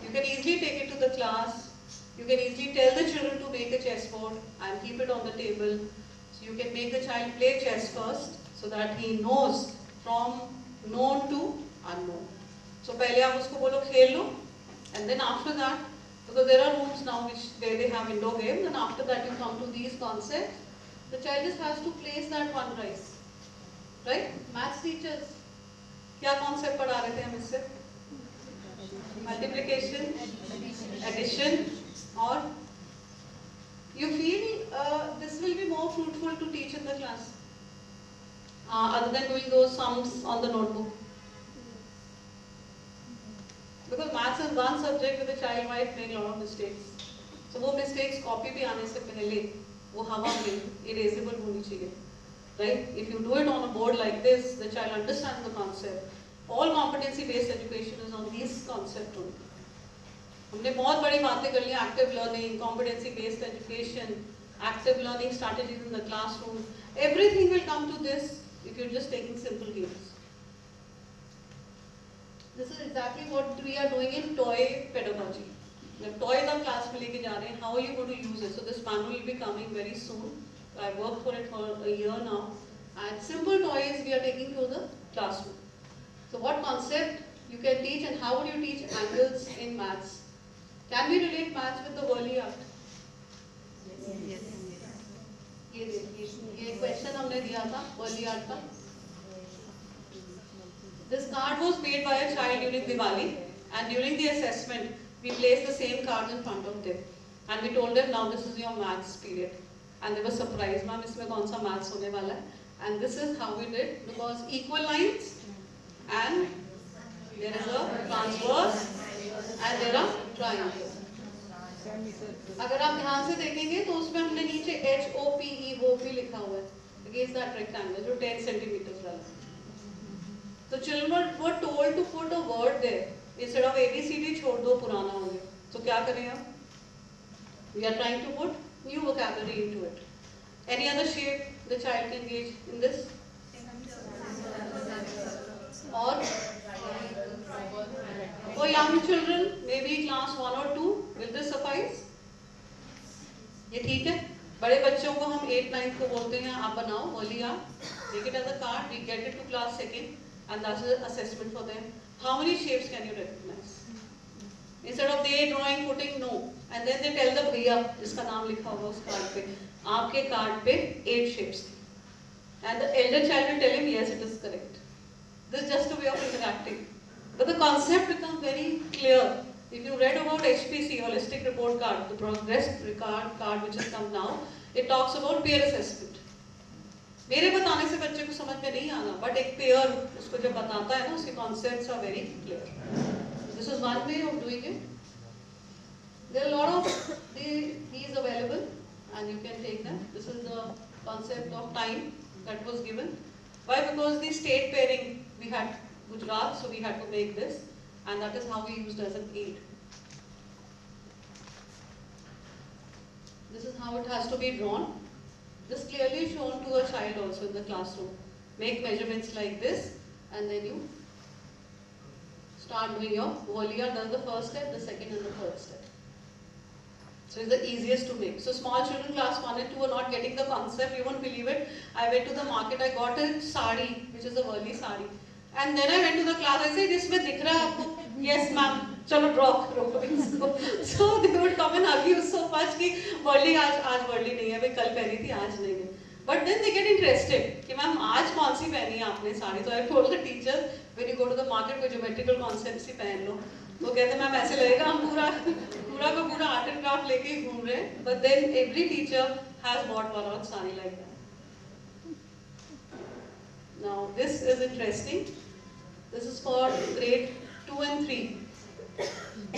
You can easily take it to the class. You can easily tell the children to make a chess board and keep it on the table. So you can make the child play chess first so that he knows from known to unknown. So पहले आप उसको बोलो खेल लो, and then after that, because there are rooms now where they have indoor games, and after that you come to these concepts. The child just has to place that one rice, right? Maths teachers, क्या concept पढ़ा रहे थे हम इससे? Multiplication, addition, or you feel this will be more fruitful to teach in the class, other than doing those sums on the notebook. Because maths is one subject where the child might make a lot of mistakes. So वो mistakes copy भी आने से पहले वो हवा में erasable होनी चाहिए, right? If you do it on a board like this, the child understands the concept. All competency-based education is on these concepts only. हमने बहुत बड़ी बातें कर ली, active learning, competency-based education, active learning strategies in the classroom. Everything will come to this if you're just taking simple games. This is exactly what we are doing in toy pedagogy. The toys आप class में लेके जा रहे हैं, how are you going to use it? So this manual will be coming very soon. I worked for it for a year now. And simple toys we are taking to the classroom. So what concept you can teach and how would you teach angles in maths? Can we relate maths with the Worli art? Yes. ये देखिए, ये question हमने दिया था Worli art का. This card was made by a child during Diwali, and during the assessment, we placed the same cards in front of them, and we told them, now this is your maths period, and they were surprised, ma'am, इसमें कौन सा maths होने वाला है? And this is how we did, because equal lines, and there is a transverse, and there are triangles. अगर आप ध्यान से देखेंगे तो उसमें हमने नीचे HOPE वो भी लिखा हुआ है against that rectangle जो 10 centimeters वाला. So children were told to put a word there instead of ABCD छोड़ दो पुराना हो गया. So क्या करें हम? We are trying to put new vocabulary into it. Any other shape the child can engage in this? Or for young children, maybe class 1 or 2, will this suffice? ये ठीक है? बड़े बच्चों को हम 8, 9 को बोलते हैं आप बनाओ Worli art, take it as a card, we get it to class 2nd. And that's the assessment for them. How many shapes can you recognize? Instead of they drawing, putting no, and then they tell the भैया जिसका नाम लिखा होगा उस card पे, आपके card पे 8 shapes थी. And the elder child will tell him yes, it is correct. This is just a way of interacting. But the concept becomes very clear. If you read about HPC, Holistic Report Card, the progress card which has come now, it talks about peer assessment. मेरे बताने से बच्चे को समझ में नहीं आना, but एक पेयर उसको जब बताता है ना, उसके concepts are very clear. This is one way of doing it. There are a lot of these available, and you can take them. This is the concept of time that was given. Why? Because the state pairing we had Gujarat, so we had to make this, and that is how we used as an aid. This is how it has to be drawn. This clearly shown to a child also in the classroom. Make measurements like this, and then you start doing your Worli art. That's the first step, the second and the third step. So it's the easiest to make. So small children class 1 and 2 are not getting the concept. You won't believe it. I went to the market, I got a sari, which is a Worli sari. And then I went to the class, I said, इसमें दिख रहा है आपको? Yes ma'am, चलो draw करो इसको. So they would come and argue so much कि Worli आज Worli नहीं है, भाई कल पहनी थी आज नहीं है. But then they get interested कि मैम आज कौन सी पहनी है आपने sari? So I told the teacher, when you go to the market कोई geometrical concepts ही पहन लो. वो कहते मैम ऐसे लगेगा हम पूरा का पूरा art and craft लेके ही घूम रहे हैं. But then every teacher has bought one or sari like that. Now this is interesting. This is for grade 2 and 3.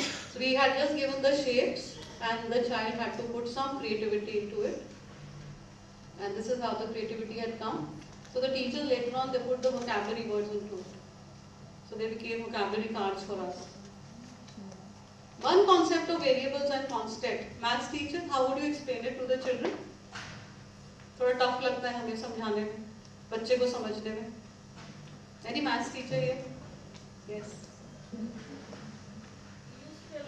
So we had just given the shapes and the child had to put some creativity into it. And this is how the creativity had come. So the teachers later on, they put the vocabulary words into it. So they became vocabulary cards for us. One concept of variables and constant. Maths teachers, how would you explain it to the children? थोड़ा tough लगता है हमें समझाने में. बच्चे को समझने में? Any maths teacher here? Yes. Use the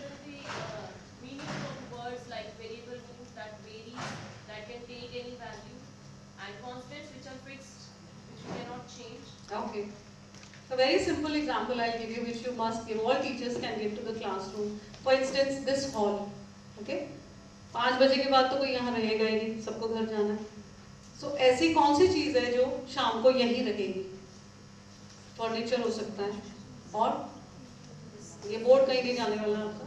meaning of words like variable means that varies, that can take any value, and constants which are fixed, which you cannot change. Okay. So very simple example I'll give you, which you must give. All teachers can give to the classroom. For instance, this hall. Okay? 5 बजे के बाद तो कोई यहाँ रहेगा ही नहीं, सबको घर जाना है. So ऐसी कौन सी चीज़ है जो शाम को यहीं रहेगी? फर्नीचर हो सकता है, और ये बोर्ड कहीं नहीं जाने वाला आपका.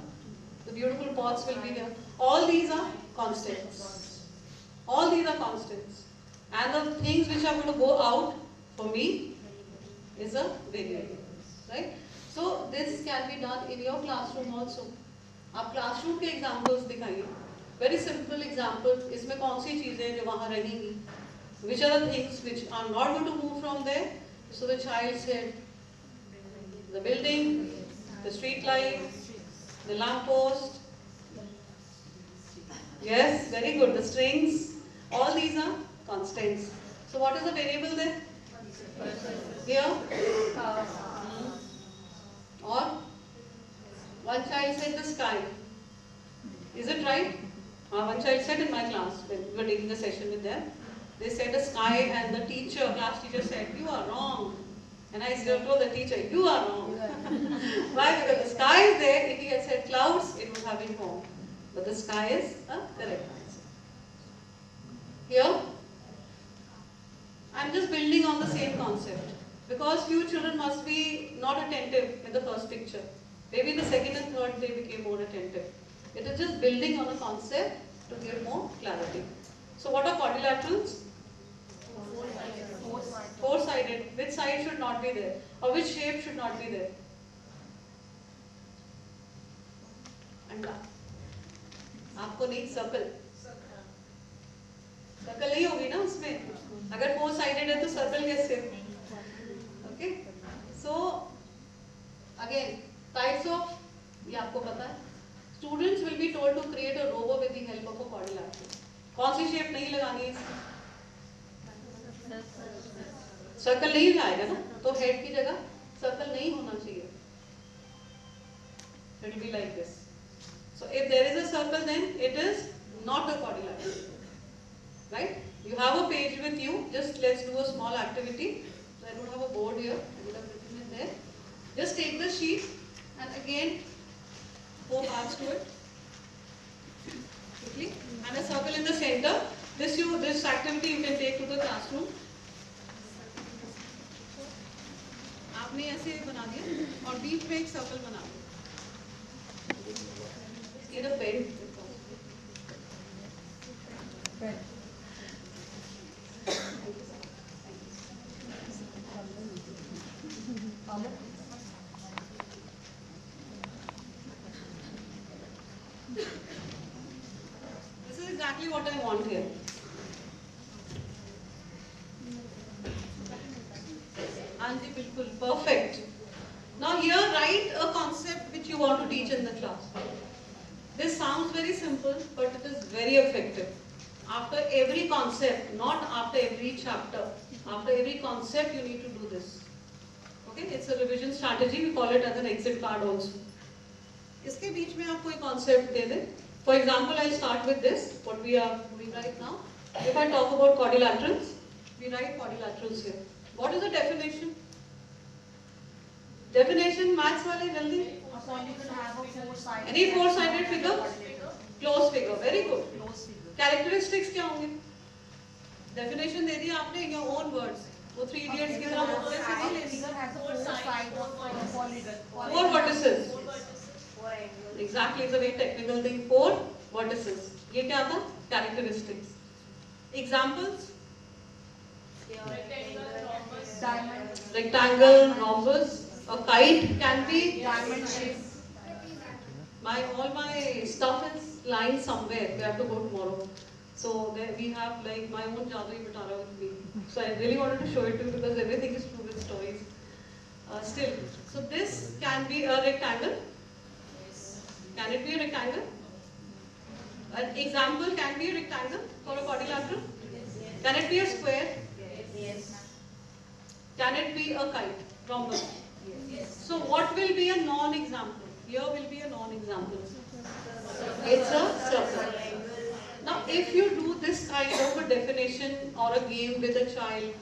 The beautiful pots will be there. All these are constants. All these are constants. And the things which are going to go out for me is a variable, right? So this can be done in your classroom also. आप classroom के examples दिखाइए. Very simple example. इसमें कौन सी चीजें हैं जो वहाँ रहेंगी? Which are the things which are not going to move from there? So the child said, the building, the street light, the lamp post. Yes, very good. The strings. All these are constants. So what is the variable there? Here? Or one child said the sky. Is it right? One child said in my class when we were taking a session with them. They said the sky, and the class teacher said, you are wrong. And I still told the teacher, you are wrong. Why? Because the sky is there. If he had said clouds, it would have been wrong. But the sky is the correct answer. Here, I'm just building on the same concept. Because few children must be not attentive in the first picture. Maybe in the second and third they became more attentive. It is just building on a concept to give more clarity. So what are quadrilaterals? Four-sided. Which side should not be there? Or which shape should not be there? अंडा. आपको नहीं circle. Circle नहीं होगी ना उसमें. अगर four-sided है तो सर्कल कैसे? Okay. So again, types of ये आपको पता है. Students will be told to create a robo with the help of a quadrilateral. कौन सी शेप नहीं लगानी है इसमें? सर्कल नहीं आएगा ना, तो हेड की जगह सर्कल नहीं होना चाहिए. It will be like this. So if there is a circle, then it is not a quadrilateral. Right? You have a page with you. Just let's do a small activity. So I don't have a board here. I would have written it there. Just take the sheet and again 4 parts to it. Quickly. And a circle in the center. This activity you can take to the classroom. आपने ऐसे बना दिया और बीच में एक circle बना दिया. ये pen. This is exactly what I want here. Anji, bilkul perfect. Now here write a concept which you want to teach in the class. This sounds very simple, but it is very effective. After every concept, not after every chapter, after every concept you need to do this. Okay, it's a revision strategy. We call it as an exit card also. इसके बीच में आप कोई concept दे दें. For example, I'll start with this. What we are doing right now. If I talk about quadrilaterals, we write quadrilaterals here. What is the definition? Definition, maths वाले जल्दी. A polygon have a four-sided. Any four-sided figure? Closed figure. Very good. Closed figure. Characteristics क्या होंगे? Definition दे दी आपने in your own words. वो 3 idiots की तरह बोलते हैं नहीं लेनी. Figure has a four-sided polygon. 4 vertices. 4 angles. Exactly, it's a very technical thing. 4 vertices. ये क्या था? Characteristics. Examples? Rectangle, rhombus. A kite can be diamond shape. All my stuff is lying somewhere. We have to go tomorrow. So there we have like my own Jadui Batara with me. So I really wanted to show it to you because everything is true with stories. Still, so this can be a rectangle. Can it be a rectangle? An example can be a rectangle for a quadrilateral. Can it be a square? Yes. it be a kite from birth? Yes. So what will be a non-example? Here will be a non-example. It's a circle. Now if you do this kind of a definition or a game with a child,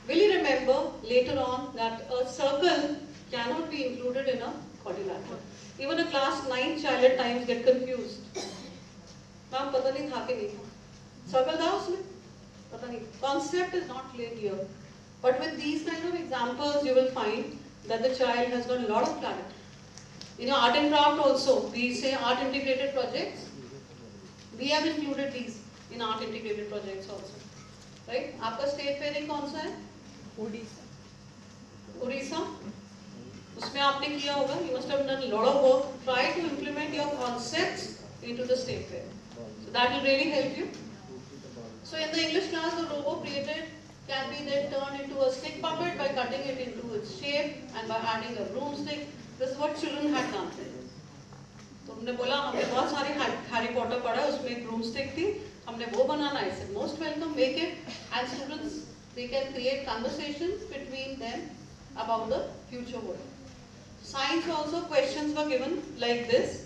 will you remember later on that a circle cannot be included in a quadrilateral? Even a class 9 child at times get confused. Ma'am पता नहीं था कि नहीं था. Circle था उसमें? पता नहीं. Concept is not clear here. But with these kind of examples, you will find that the child has got a lot of clarity. In your art and craft also, we say art integrated projects. We have included these in art integrated projects also. Right? आपका state fairing कौन सा है? उड़ीसा. उसमें आपने किया होगा. You must have done a lot of work. Try to implement your concepts into the state fair. So that will really help you. So in the English class, the robo created can be then turned into a stick puppet by cutting it into its shape and by adding a broomstick. This is what children had done. तो हमने बोला हमने बहुत सारे Harry Potter पढ़ा, उसमें एक broomstick थी, हमने वो बनाना है. I said most welcome, make it, and students they can create conversations between them about the future world. Science also questions were given like this.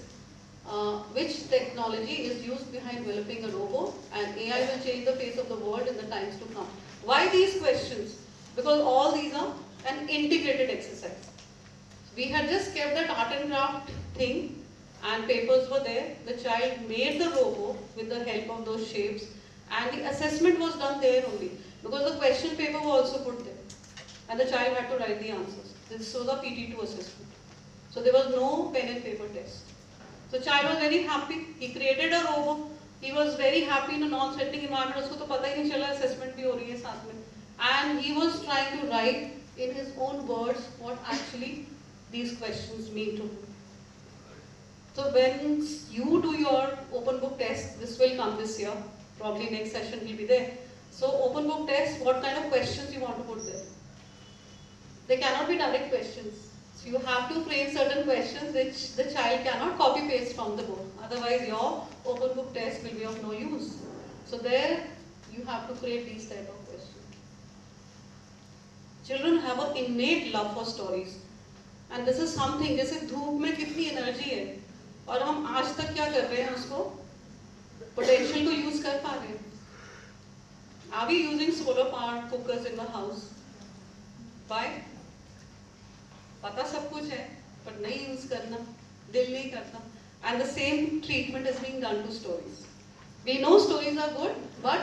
Which technology is used behind developing a robot, and AI will change the face of the world in the times to come? Why these questions? Because all these are an integrated exercise. We had just kept that art and craft thing and papers were there. The child made the robot with the help of those shapes and the assessment was done there only because the question paper was also put there and the child had to write the answers. This was a PT2 assessment. So there was no pen and paper test. So child was very happy. He created a robot. He was very happy in a non-threatening environment. उसको तो पता ही नहीं चला assessment भी हो रही है साथ में. And he was trying to write in his own words what actually these questions mean to him. So when you do your open book test, this will come this year. Probably next session will be there. So open book test, what kind of questions you want to put there? They cannot be direct questions. So you have to frame certain questions which the child cannot copy paste from the book. Otherwise your open book test will be of no use. So there you have to create these type of questions. Children have an innate love for stories. And this is something, जैसे धूप में कितनी energy है और हम आज तक क्या कर रहे हैं उसको पोटेंशियल को यूज कर पा रहे हैं. Are we using solar powered cookers in the house? Why? पता सब कुछ है पर नहीं यूज करना, दिल नहीं करता. And the same treatment is being done to stories. We know stories are good, but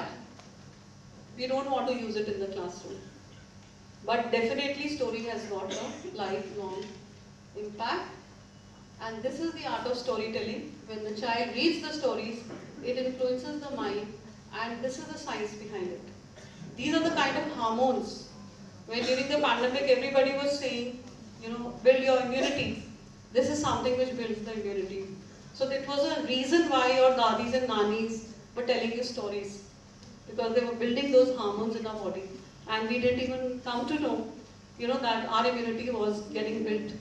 we don't want to use it in the classroom. But definitely story has got a lifelong impact. And this is the art of storytelling. When the child reads the stories, it influences the mind, and this is the science behind it. These are the kind of hormones. When during the pandemic everybody was saying, build your immunity. This is something which builds the immunity. So that was a reason why your dadis and nanis were telling you stories. Because they were building those hormones in our body. And we didn't even come to know, that our immunity was getting built.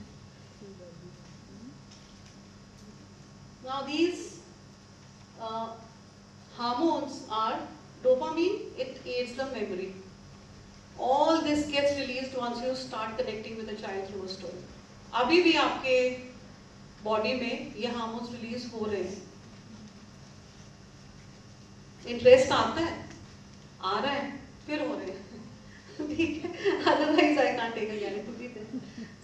Now these hormones are dopamine, it aids the memory. All this gets released once you start connecting with a child through a story. अभी भी आपके body में ये hormones release हो रहे हैं. Interest आता है, आ रहा है, फिर हो रहे हैं. ठीक है, otherwise I can't take a guarantee there.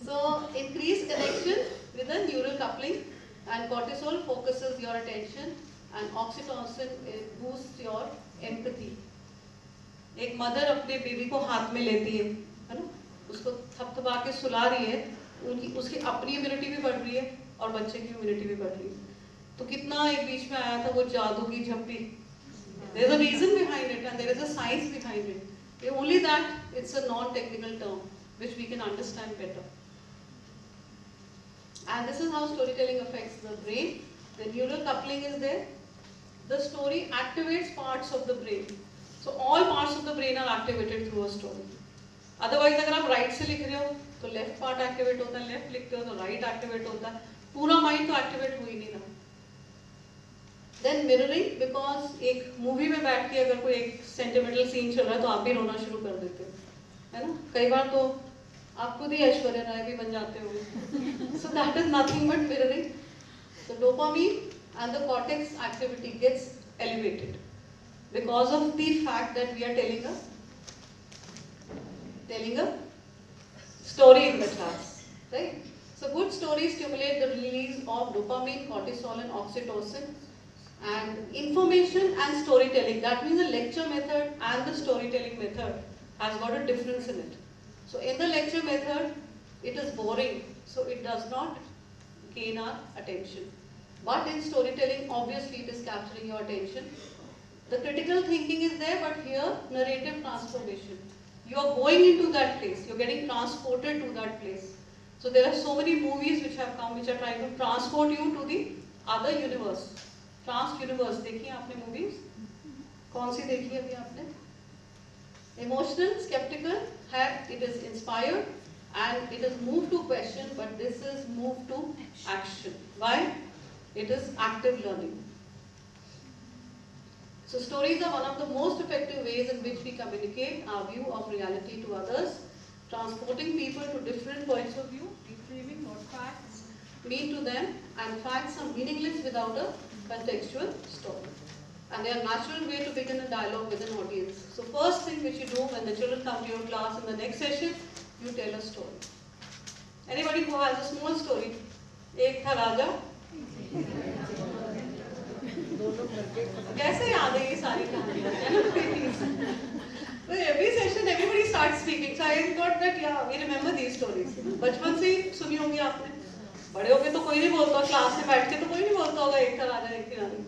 So increased connection with a neural coupling, and cortisol focuses your attention, and oxytocin boosts your empathy. एक मदर अपने बेबी को हाथ में लेती है ना, उसको थपथपा के सुला रही है, उसकी अपनी इम्यूनिटी भी बढ़ रही है और बच्चे की इम्यूनिटी भी बढ़ रही है. तो कितना एक बीच में आया था वो जादू की झप्पी. There is a reason behind it and there is a science behind it. Only that it's a non-technical term which we can understand better. And this is how storytelling affects the brain. The neural coupling is there. The story activates parts of the brain. So all parts of the brain are activated through a story. Otherwise अगर आप right से लिख रहे हो तो left part activate होता है, left लिखते हो तो right activate होता है, पूरा mind तो activate हो ही नहीं रहा. Then mirroring, because एक movie में बैठ के अगर कोई एक sentimental scene चल रहा है तो आप भी रोना शुरू कर देते हो, है ना? कई बार तो आप खुद ही ऐश्वर्या राय भी बन जाते हो. So that is nothing but mirroring. So dopamine and the cortex activity gets elevated because of the fact that we are telling a story in the class, right? So good stories stimulate the release of dopamine, cortisol and oxytocin. And information and storytelling, that means the lecture method and the storytelling method has got a difference in it. So in the lecture method, it is boring, so it does not gain our attention. But in storytelling, obviously it is capturing your attention. The critical thinking is there, but here narrative transformation. You are going into that place, you are getting transported to that place. So there are so many movies which have come which are trying to transport you to the other universe. Trans universe देखी आपने movies? कौन सी देखी अभी आपने? Emotional, sceptical है, it is inspired and it is move to question, but this is move to action. Why? It is active learning. So stories are one of the most effective ways in which we communicate our view of reality to others, transporting people to different points of view, retrieving what facts mean to them, and facts are meaningless without a contextual story. And they are a natural way to begin a dialogue with an audience. So first thing which you do when the children come to your class in the next session, you tell a story. Anybody who has a small story? एक था राजा. कैसे याद है ये सारी कहानियाँ? So every session everybody starts speaking. So I got that, yeah, we remember these stories. बचपन से ही सुनी होंगी आपने. बड़े हो गए तो कोई नहीं बोलता, क्लास में बैठ के तो कोई नहीं बोलता होगा एक था राजा एक थी रानी.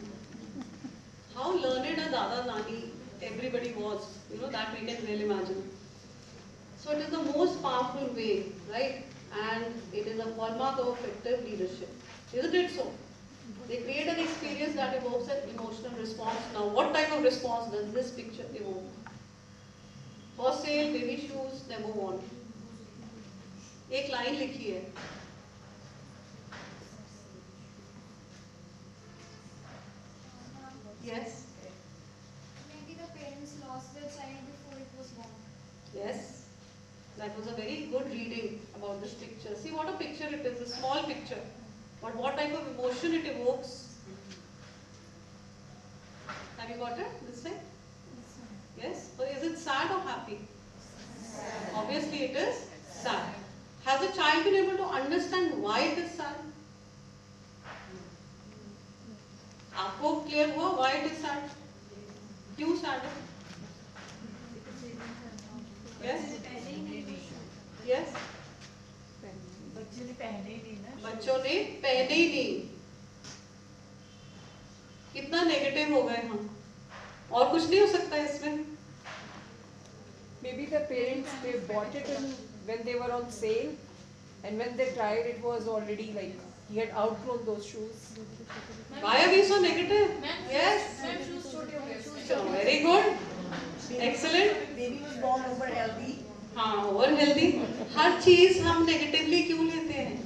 How learned a Dada Nani everybody was, you know, that we can well imagine. So it is the most powerful way, right? And it is a hallmark of effective leadership. Isn't it so? They create an experience that evokes an emotional response. Now, what type of response does this picture evoke? For sale, baby shoes, never worn. एक line लिखी है. Yes. Maybe the parents lost their child before it was born. Yes. That was a very good reading about this picture. See what a picture it is, a small picture. But what type of emotion it evokes. Have you got it this way? Yes? So is it sad or happy? Sad. Obviously it is sad. Has the child been able to understand why it is sad? आपको clear हुआ why it is sad? क्यों sad है? Yes? Yes? बच्चों ने पहने ही नहीं ना. बच्चों ने पहने ही नहीं. कितना नेगेटिव हो गए हम. और कुछ नहीं हो सकता इसमें. Maybe the parents, they bought it when they were on sale, and when they tried, it was already like he had outgrown those shoes. Why are we so negative? Yes. Very good. Excellent. Baby was born over healthy. हाँ, over healthy. हर चीज हम negatively क्यों लेते हैं?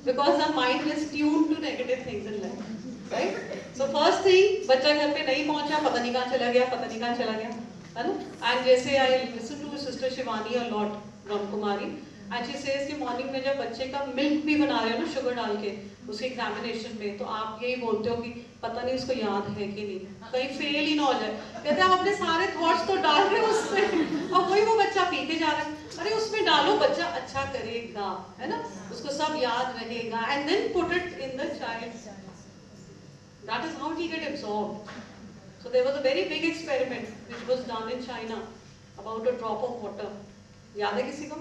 Because our mind is tuned to negative things in life, right? So first thing, बच्चा घर पे नहीं पहुंचा, पता नहीं कहाँ चला गया, पता नहीं कहाँ चला गया, है ना? And जैसे I listen to Sister Shivani a lot, Brahmakumari, and she says कि मॉर्निंग में जब बच्चे का मिल्क भी बना रहे हो ना शुगर डाल के उसके एग्जामिनेशन में, तो आप यही बोलते हो कि पता नहीं उसको याद है कि नहीं, कहीं फेल ही ना हो जाए. कहते हैं आप अपने सारे थॉट्स तो डाल रहे हो उसमें और वही वो बच्चा पी के जा रहा है. अरे उसमें डालो, बच्चा अच्छा करेगा, है ना, उसको सब याद रहेगा. And then put it in the child. That is how it get absorbed. So there was a very big experiment which was done in China about a drop of water. याद है किसी को?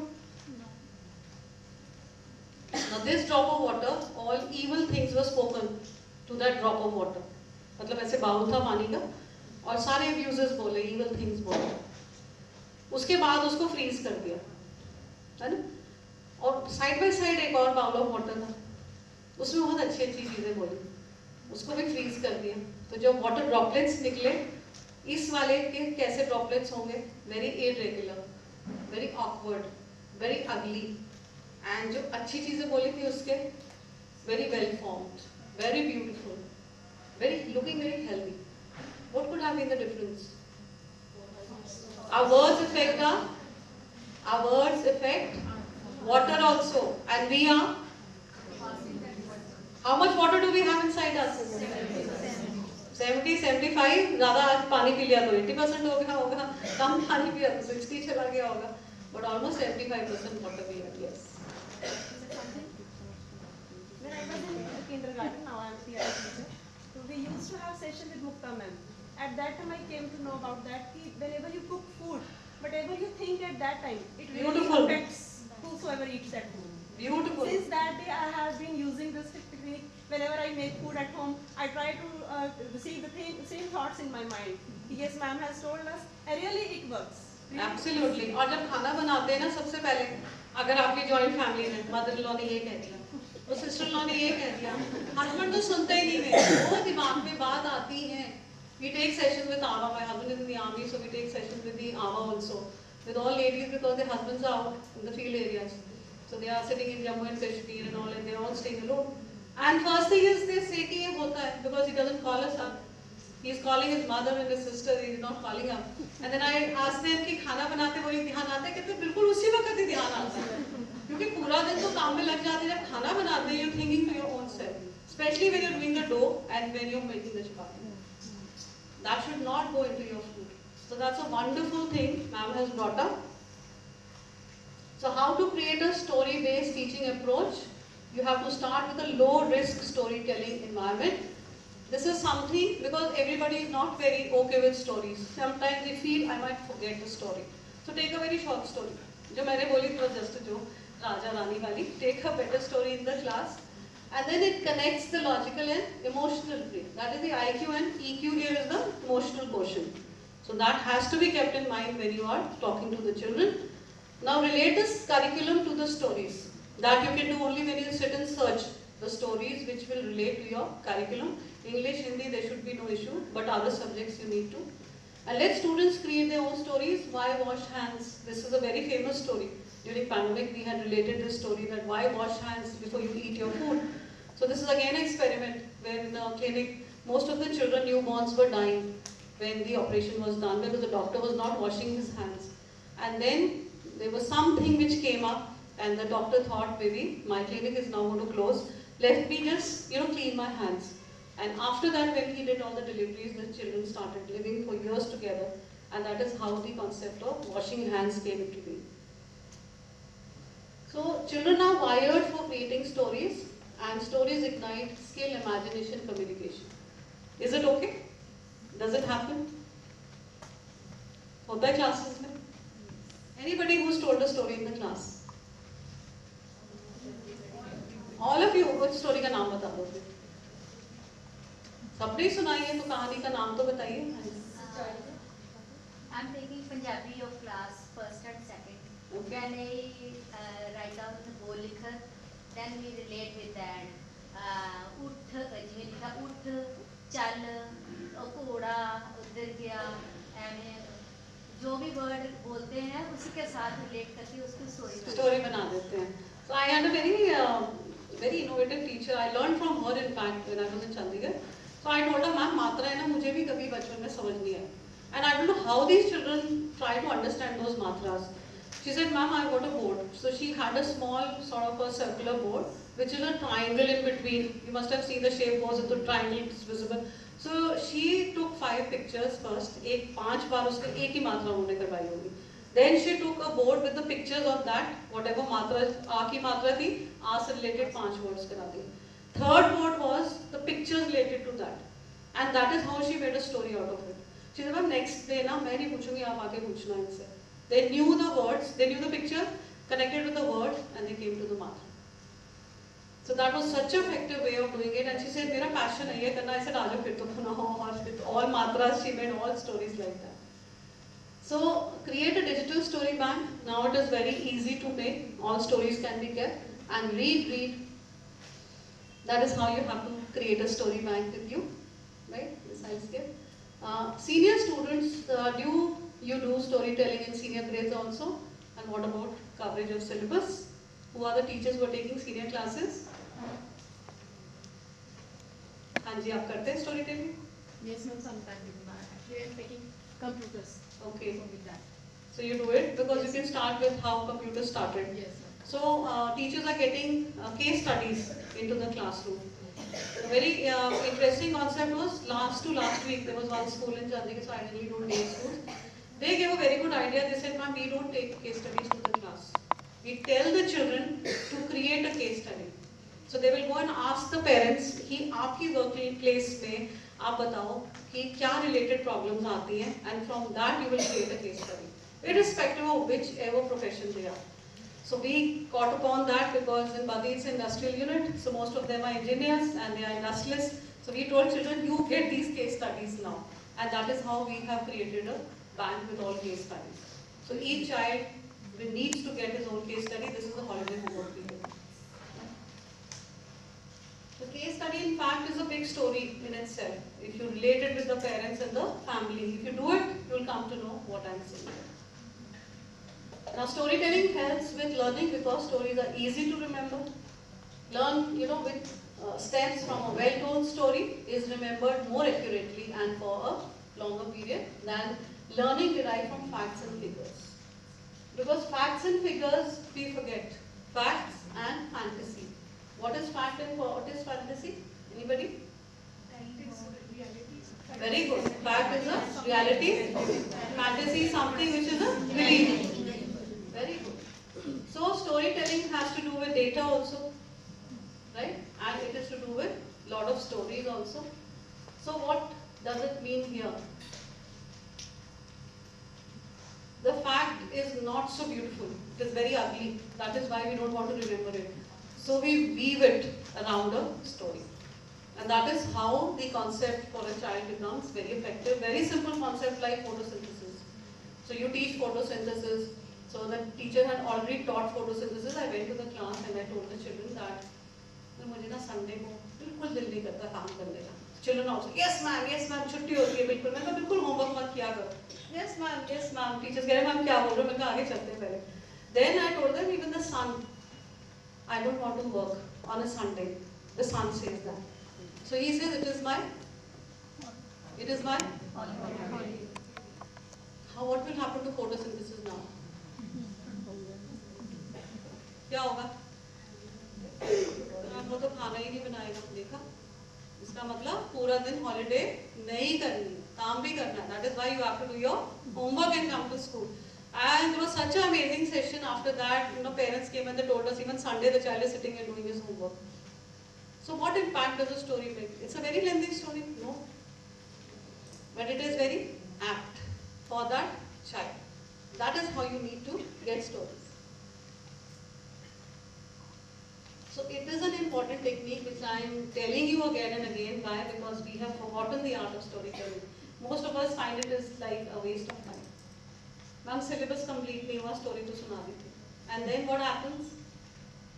Now this drop of water, all evil things were spoken to that drop of water. मतलब ऐसे bowl था पानी का और सारे abuses बोले, evil things बोले. उसके बाद उसको फ्रीज कर दिया, है ना? और साइड बाय साइड एक और बाउल ऑफ वाटर था, उसमें बहुत अच्छी अच्छी चीजें बोली, उसको भी फ्रीज कर दिया. तो जब वाटर ड्रॉपलेट्स निकले, इस वाले के कैसे ड्रॉपलेट्स होंगे? Very irregular, very awkward, very ugly. And जो अच्छी चीजें बोली थी उसके very well formed, very beautiful, very looking very healthy. What could have been the difference? Our words affect water also, and we are. How much water do we have inside us? 70, 75. ज़्यादा आज पानी P लिया तो 80% हो गया होगा, कम पानी पिया तो 60 चला गया होगा, but almost 75% water we have. Yes. When I was in kindergarten, now I am the teacher. So we used to have session with Mukta ma'am. At that time, I came to know about that. Whenever you cook food, whatever you think at that time, it really affects whosoever eats that food. Beautiful. Since that day, I have been using this technique. Whenever I make food at home, I try to receive the same thoughts in my mind. Yes, ma'am has told us, and really it works. Absolutely. और जब खाना बनाते हैं ना, सबसे पहले अगर आपकी जॉइंट फैमिली है, मदर इन लॉ ने ये कह दिया, तो सिस्टर इन लॉ ने ये कह दिया, हस्बैंड तो सुनते ही नहीं है, वो दिमाग में बात आती है. We take sessions with Ava. My husband is in the army, so we take sessions with the Ava also, with all ladies because their husbands are out in the field areas. So they are sitting in Jammu and Kashmir and all, and they are all staying alone. And first thing is they say कि ये होता है because he doesn't call us up. He is calling his mother and his sister. He is not calling up. And then I ask them कि खाना बनाते वही ध्यान आता है, कहते बिल्कुल उसी वक्त ही ध्यान आता है, क्योंकि पूरा दिन तो काम में लग जाते हैं. जब खाना बनाते हैं, you're thinking to your own self, especially when you're doing the dough and when you're making the chapati. That should not go into your food. So that's a wonderful thing ma'am has brought up. So how to create a story-based teaching approach? You have to start with a low-risk storytelling environment. This is something because everybody is not very okay with stories. Sometimes they feel I might forget the story. So take a very short story. जो मैंने बोली was just a joke. Raja Rani वाली. Take a better story in the class. And then it connects the logical and emotional brain. That is the IQ, and EQ here is the emotional quotient. So that has to be kept in mind when you are talking to the children. Now relate this curriculum to the stories. That you can do only when you sit and search the stories which will relate to your curriculum. English, Hindi, there should be no issue, but other subjects you need to. And let students create their own stories. Why wash hands? This is a very famous story. During pandemic, we had related this story that why wash hands before you eat your food. So this is again an experiment where in a clinic, most of the children, newborns were dying when the operation was done because the doctor was not washing his hands. And then there was something which came up and the doctor thought maybe my clinic is now going to close. Let me just, clean my hands. And after that, when he did all the deliveries, the children started living for years together. And that is how the concept of washing hands came into being. So children are wired for creating stories, and stories ignite skill, imagination, communication. Is it okay? Does it happen? होता है classes में? Anybody who's told a story in the class? All of you, कुछ story का नाम बता दो फिर. सबने सुनाई है तो कहानी का नाम तो बताइए. I'm taking Punjabi of class first and second. Okay. Then I write down the whole likhar. Then we relate with that. उठ जिਵੇਂ लिखा उठ चल घोड़ा उधर गया ऐसे जो भी वर्ड बोलते हैं उसी के साथ रिलेट करके उसकी स्टोरी बना देते हैं. So I had a very innovative teacher. I learned from her in fact when I was in Chandigarh. So I told her, ma'am, मात्रा है ना मुझे भी कभी बचपन में समझ नहीं आया. And I don't know how these children try to understand those matras. She said, ma'am, I got a board. So she had a small sort of a circular board, which is a triangle in between. You must have seen the shape was the triangle is visible. So she took 5 pictures first. 5 बार उसके एक ही मात्रा उन्होंने करवाई होगी. Then she took a board with the pictures of that, whatever matra, आ की मात्रा थी, आ से related 5 words करा दी. Third board was the pictures related to that. And that is how she made a story out of it. She said, ma'am, next day ना मैं नहीं पूछूंगी आप आके पूछना इनसे. They knew the words, they knew the picture, connected with the word, and they came to the matra. So that was such an effective way of doing it. And she said, मेरा passion है ये करना. I said, आजो फिर तो बनाओ और फिर all matras. She made all stories like that. So create a digital story bank. Now it is very easy to make. All stories can be kept and read. That is how you have to create a story bank with you, right? This I skip. Senior students, do you do storytelling in senior grades also? And what about coverage of syllabus? Who are the teachers who are taking senior classes? हाँ जी, आप करते हैं storytelling? Yes, ma'am, sometimes. Actually, I am taking computers. Okay. So with that. So you do it because you can start with how computers started. Yes, ma'am. So teachers are getting case studies into the classroom. A very interesting concept was last week there was one school in Chandigarh, so I generally do day schools. They gave a very good idea. They said, "Ma'am, we don't take case studies to the class. We tell the children to create a case study." So they will go and ask the parents कि आपकी working place में आप बताओ कि क्या related problems आती हैं, and from that you will create a case study, irrespective of whichever profession they are. So we caught upon that because in Badi it's an industrial unit, so most of them are engineers and they are industrialists. So we told children, you get these case studies now, and that is how we have created a bank with all case studies. So each child needs to get his own case study. This is the holiday homework we do. The case study, in fact, is a big story in itself. If you relate it with the parents and the family, if you do it, you will come to know what I am saying. Now, storytelling helps with learning because stories are easy to remember. Learn, with steps from a well-told story is remembered more accurately and for a longer period than learning derived from facts and figures. Because facts and figures, we forget. Facts and fantasy. What is fact and what is fantasy? Anybody? Very good. Fact is a reality. Fantasy is something which is a belief. Very good. So storytelling has to do with data also, right? And it is to do with lot of stories also. So what does it mean here? The fact is not so beautiful. It is very ugly. That is why we don't want to remember it. So we weave it around a story. And that is how the concept for a child becomes very effective. Very simple concept like photosynthesis. So you teach photosynthesis. So the teacher had already taught photosynthesis. I went to the class and I told the children that मुझे ना Sunday को बिल्कुल दिल नहीं करता काम करने का. Children also, yes ma'am, छुट्टी होती है बिल्कुल. मैं कहा बिल्कुल होमवर्क मत किया करो. Yes ma'am. Teachers कह रहे मैम क्या बोल रहे हो? मैं कहा आगे चलते हैं पहले. Then I told them even the sun. I don't want to work on a Sunday. The sun says that. So he says it is my. How? What will happen to photosynthesis now? क्या होगा? वो तो खाना ही नहीं बनाएगा. देखा? इसका मतलब पूरा दिन हॉलिडे नहीं करनी, काम भी करना. That is why you have to do your homework and come to school. And it was such an amazing session. After that, parents came and they told us even Sunday the child is sitting and doing his homework. So what impact does a story make? It's a very lengthy story, no? But it is very apt for that child. That is how you need to get stories. So it is an important technique which I am telling you again and again. Why? Because we have forgotten the art of storytelling. Most of us find it is like a waste of time. Ma'am syllabus complete नहीं हुआ, story तो सुना दी थी. And then what happens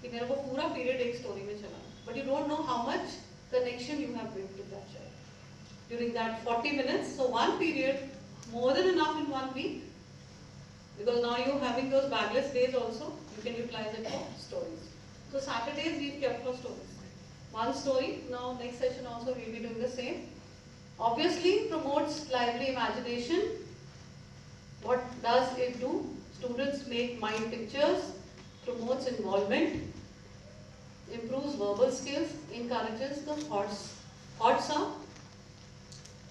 कि मेरे को पूरा period एक स्टोरी में चला, but you don't know how much connection you have built with that child during that 40 minutes. So one period more than enough in 1 week, because now you're having those bagless days also, you can utilize it for stories. So Saturdays we've kept for stories. One story. Now next session also we'll be doing the same. Obviously promotes lively imagination. What does it do? Students make mind pictures, promotes involvement, improves verbal skills, encourages the thoughts. Thoughts are?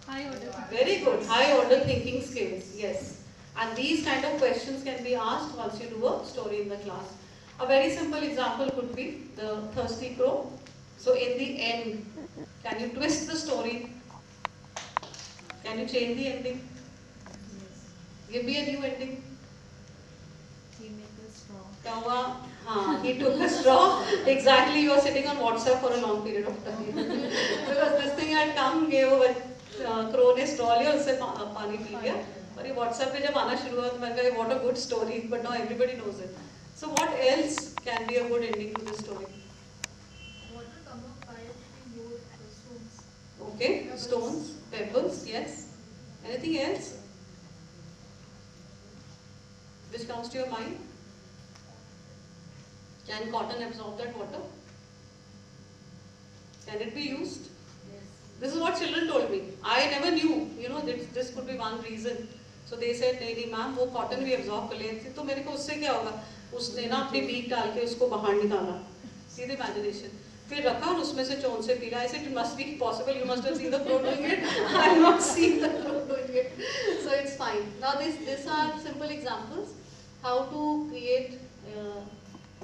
High order. Very good. High order thinking skills. Yes. And these kind of questions can be asked once you do a story in the class. A very simple example could be the thirsty crow. So in the end, can you twist the story? Can you change the ending? Give me a new ending. He made a straw. क्या हुआ? हाँ, he took a straw. Exactly, you are sitting on WhatsApp for a long period of time. Because this thing had come, ये वो crow ने straw लिया, उससे पानी P लिया. और ये WhatsApp पे जब आना शुरू हुआ तो मैंने कहा what a good story, but now everybody knows it. So what else can be a good ending to this story? Water come up fire between your stones. Okay, stones, pebbles, yes. Anything else? Which comes to your mind? Can cotton absorb that water? Can it be used? Yes. This is what children told me. I never knew, this could be one reason. So they said, नहीं ma'am वो cotton भी absorb कर लेती, तो मेरे को उससे क्या होगा? उसने ना अपनी बीक डाल के उसको बाहर निकाला, सीधे इमेजिनेशन, फिर रखा और उसमें से चोन से पीला. I said it must be possible, you must have seen the crow doing it. I have not seen the crow doing it. So it's fine. Now these are simple examples how to create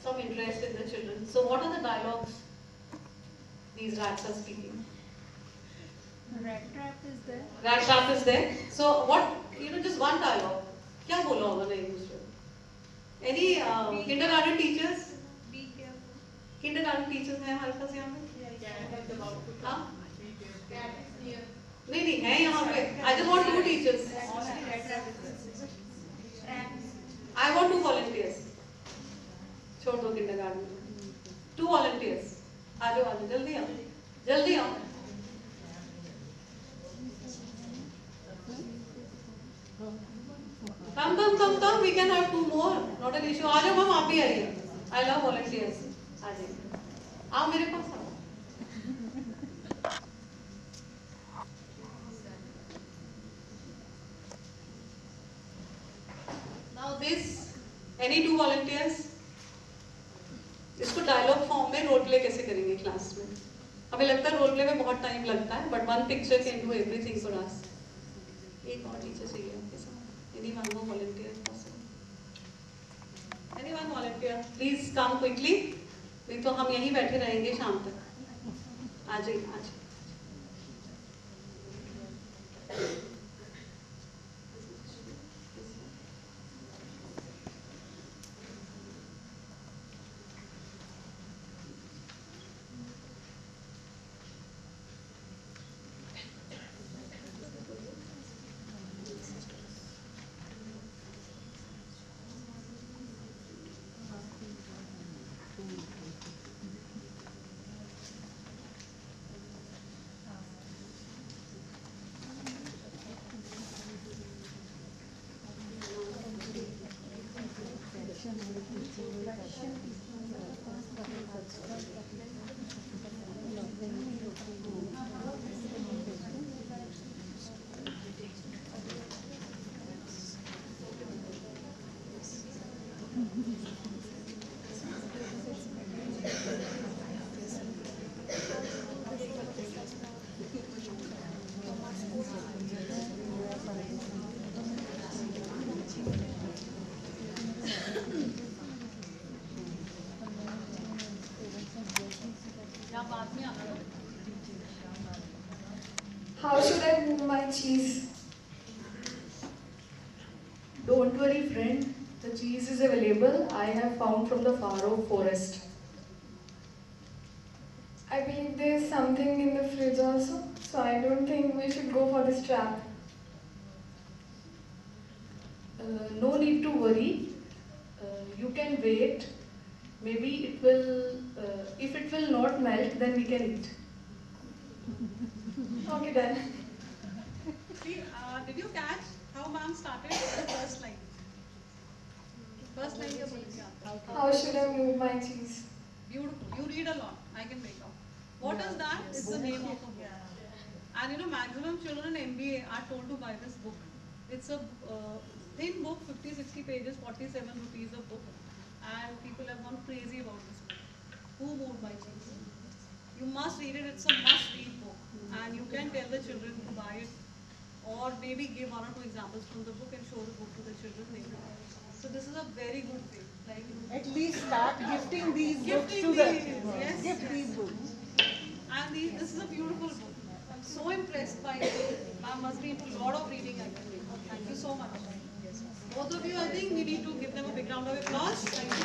some interest in the children. So what are the dialogues these rats are speaking? Rat trap is there. Rat trap is there. So what, just one dialogue. क्या बोला होगा ना एक दूसरे? Any kindergarten teachers? Be careful. Kindergarten teachers हैं हमारे पास यहाँ पे? हाँ? नहीं है यहाँ पे. I just want 2 teachers. I want 2 volunteers. छोड़ दो kindergarten. 2 volunteers. आ जाओ जल्दी आओ. Come. We can have 2 more. Not an issue. आ जाओ मैम, आप भी आइए. I love volunteers. आ जाइए. आओ मेरे पास आओ. Now this, any 2 volunteers? इसको डायलॉग फॉर्म में रोल प्ले कैसे करेंगे क्लास में? हमें लगता है रोल प्ले में बहुत टाइम लगता है, but 1 picture can do everything for us. एक और टीचर चाहिए आपके साथ. Anyone more volunteer possible? Anyone volunteer? Please come quickly. नहीं तो हम यहीं बैठे रहेंगे शाम तक. आ जाइए. How should I move my cheese? Don't worry, friend. The cheese is available. I have found from the Faro forest. I believe there is something in the fridge also, so I don't think we should go for this trap. No need to worry. You can wait. Maybe it will. If it will not melt, then we can eat. Okay, done. See, did you catch how ma'am started the first line? First line How should I move my cheese? Beautiful. You read a lot. I can make out. What is that? It's the name of a book. And maximum children in MBA are told to buy this book. It's a thin book, 50-60 pages, 47 rupees a book. And people have gone crazy about this book. Who moved my cheese? You must read it. It's a must-read book. And you can tell the children to buy it, or maybe give 1 or 2 examples from the book and show the book to the children later. So this is a very good thing. Like, at least start gifting these books to the gift these books. And this is a beautiful book. I'm so impressed by it. I must be into a lot of reading actually. Thank you so much. Both of you, I think we need to give them a big round of applause. Thank you.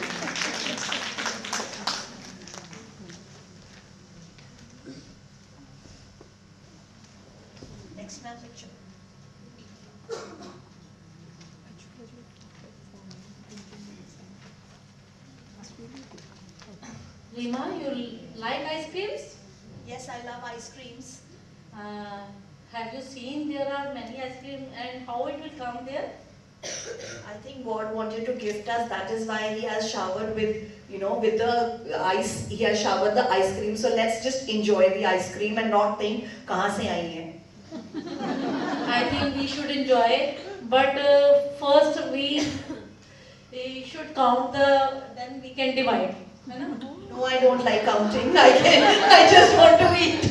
Next ma'am, picture. Rima, you like ice creams? Yes, I love ice creams. Have you seen there are many ice cream and how it will come there? I think God wanted to gift us. That is why He has showered with, with the ice. He has showered the ice cream. So let's just enjoy the ice cream and not think, "Kahan se aayi hai?" I think we should enjoy it, but first we we should count then we can divide. है ना? No, I don't like counting. I just want to eat.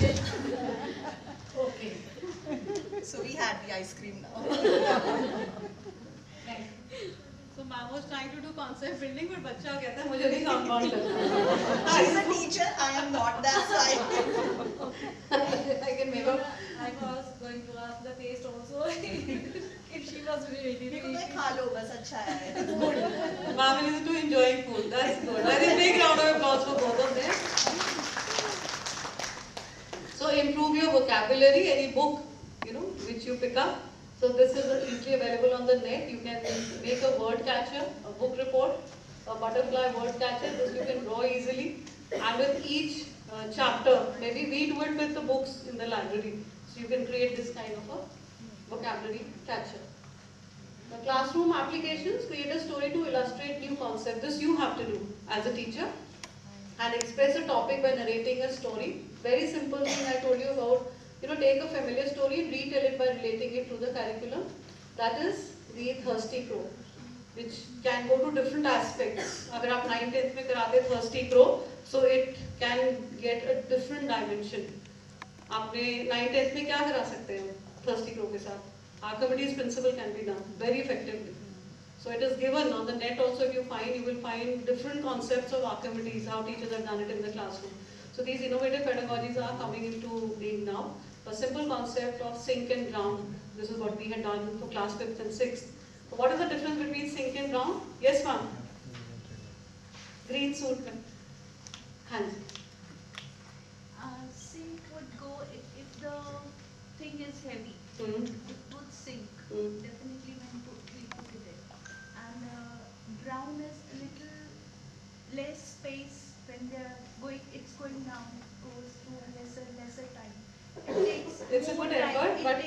Okay. So we had the ice cream now. So ma'am was trying to do concept building, but बच्चा कहता है मुझे नहीं compound करना. As a teacher, I am not that side. I can make up. I was going to ask the taste also. If she was really. मेरे को खा लो बस अच्छा है. Ma'am is too enjoying food. That's good. I think big round of applause for both of them. So improve your vocabulary. Any book, which you pick up. So this is easily available on the net. You can make a word catcher, a book report, a butterfly word catcher. This you can draw easily. And with each chapter, maybe we do it with the books in the library. So you can create this kind of a vocabulary catcher. The classroom applications, create a story to illustrate new concept. This you have to do as a teacher. And express a topic by narrating a story. Very simple thing I told you about. Take a familiar story and retell it by relating it to the curriculum. That is the Thirsty Crow, which can go to different aspects. If you 9th, 10th में कराते Thirsty Crow, so it can get a different dimension. आपने 9th, 10th में क्या करा सकते हो Thirsty Crow के साथ? Archimedes principle can be done very effectively. So it is given on the net also. If you will find different concepts of Archimedes, how teachers have done it in the classroom. So these innovative pedagogies are coming into being now. A simple concept of sink and drown. This is what we had done for class 5th and 6th. So what is the difference between sink and drown? Yes, ma'am. Green suit. Hands. Sink would go if the thing is heavy. It would sink definitely when we put it in. And drown is a little less space when it's going down. It goes through a lesser time. It's a good effort, but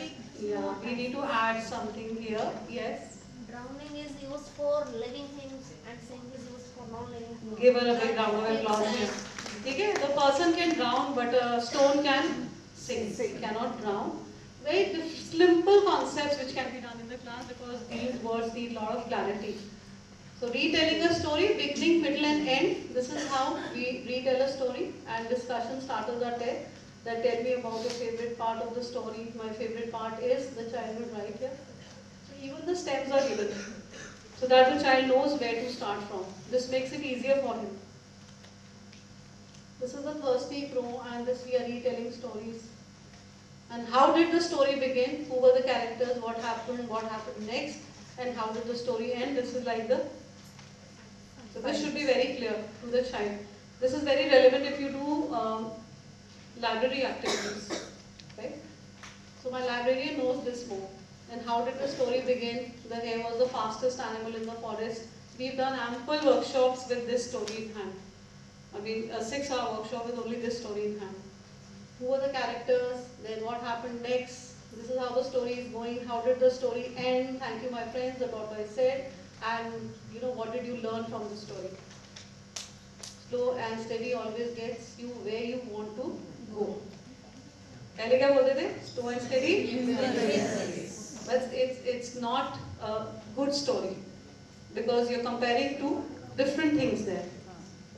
we need to add something here. Yes. Drowning is used for living things and sink is used for non-living things. Give her a big round of applause here. Okay, the person can drown, but a stone can sink. Cannot drown. Very simple concepts which can be done in the class because these words need a lot of clarity. So retelling a story, beginning, middle and end. This is how we retell a story, and discussion starters are there that tell me about your favorite part of the story. My favorite part is the childhood right here. So even the stems are given so that the child knows where to start from. This makes it easier for him. This is the Thirsty Crow, and this we are retelling stories. And how did the story begin? Who were the characters? What happened next? And how did the story end? This is like the... So this should be very clear to the child. This is very relevant if you do library activities, right? So my librarian knows this more. And how did the story begin? The hare was the fastest animal in the forest. We've done ample workshops with this story in hand. I mean, a 6-hour workshop with only this story in hand. Who were the characters? Then what happened next? This is how the story is going. How did the story end? Thank you, my friends, the tortoise said. And what did you learn from the story? Slow and steady always gets you where you want to go. पहले क्या बोलते थे? Slow and steady? But it's not a good story because you're comparing two different things there.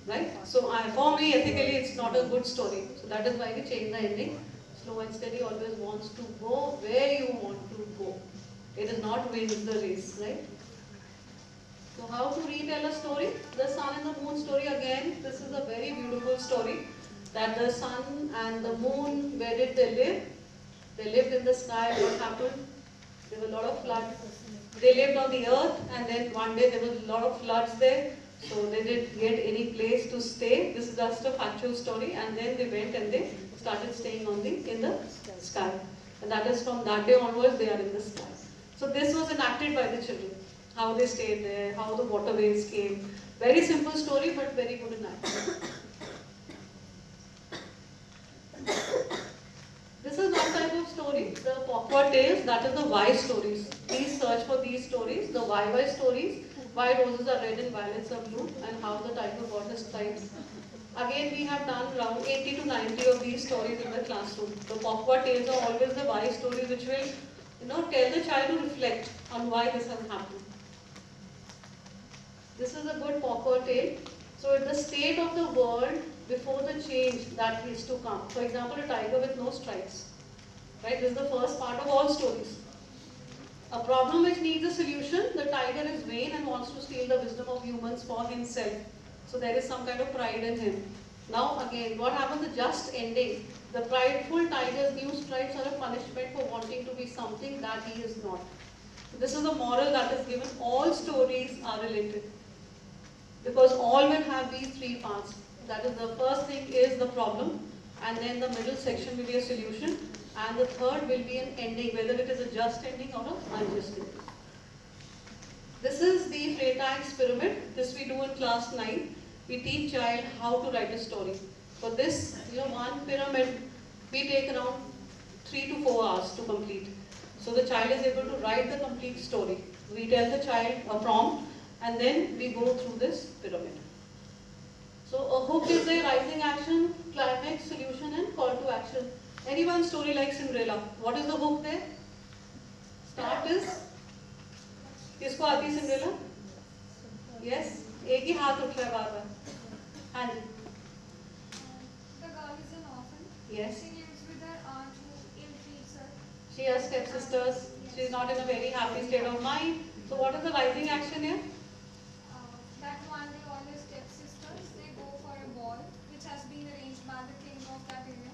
Right? So for me, ethically, it's not a good story. So that is why we change the ending. Slow and steady always wants to go where you want to go. It is not wins the race, right? So how to retell a story? The sun and the moon story again. This is a very beautiful story. That the sun and the moon, where did they live? They lived in the sky. What happened? There were a lot of floods. They lived on the earth, and then one day there was a lot of floods there. So they didn't get any place to stay. This is just a factual story. And then they went and they started staying in the sky. And that is from that day onwards they are in the sky. So this was enacted by the children. How they stayed there, how the waterways came. Very simple story, but very good enacted. This is one type of story, the Pokwa tales, that is the why stories. Please search for these stories, the why stories. Why roses are red and violets are blue, and how the tiger got his stripes. Again, we have done around 80 to 90 of these stories in the classroom. The Pokwa tales are always the why stories which will tell the child to reflect on why this has happened. This is a good pauper tale. So it's the state of the world before the change that is to come. For example, a tiger with no stripes. Right? This is the first part of all stories. A problem which needs a solution, the tiger is vain and wants to steal the wisdom of humans for himself. So there is some kind of pride in him. Now again, what happens? The just ending. The prideful tiger's new stripes are a punishment for wanting to be something that he is not. So this is the moral that is given. All stories are related. Because all will have these three parts. That is, the first thing is the problem, and then the middle section will be a solution, and the third will be an ending, whether it is a just ending or an unjust ending. This is the Freytag's pyramid. This we do in class 9. We teach child how to write a story. For this, one pyramid, we take around 3 to 4 hours to complete. So the child is able to write the complete story. We tell the child a prompt, and then we go through this pyramid. So a hook is a rising action, climax, solution, and call to action. Anyone story like Cinderella, what is the hook there? Start is, किसको आती है Cinderella? Yes, एक ही हाथ उठ रहा है बार बार. हाँ जी. The girl is an orphan. Yes. She lives with her aunt who ill-treats her. She has stepsisters. She is not in a very happy state of mind. So what is the rising action here? That one day all her stepsisters, they go for a ball which has been arranged by the king of that area.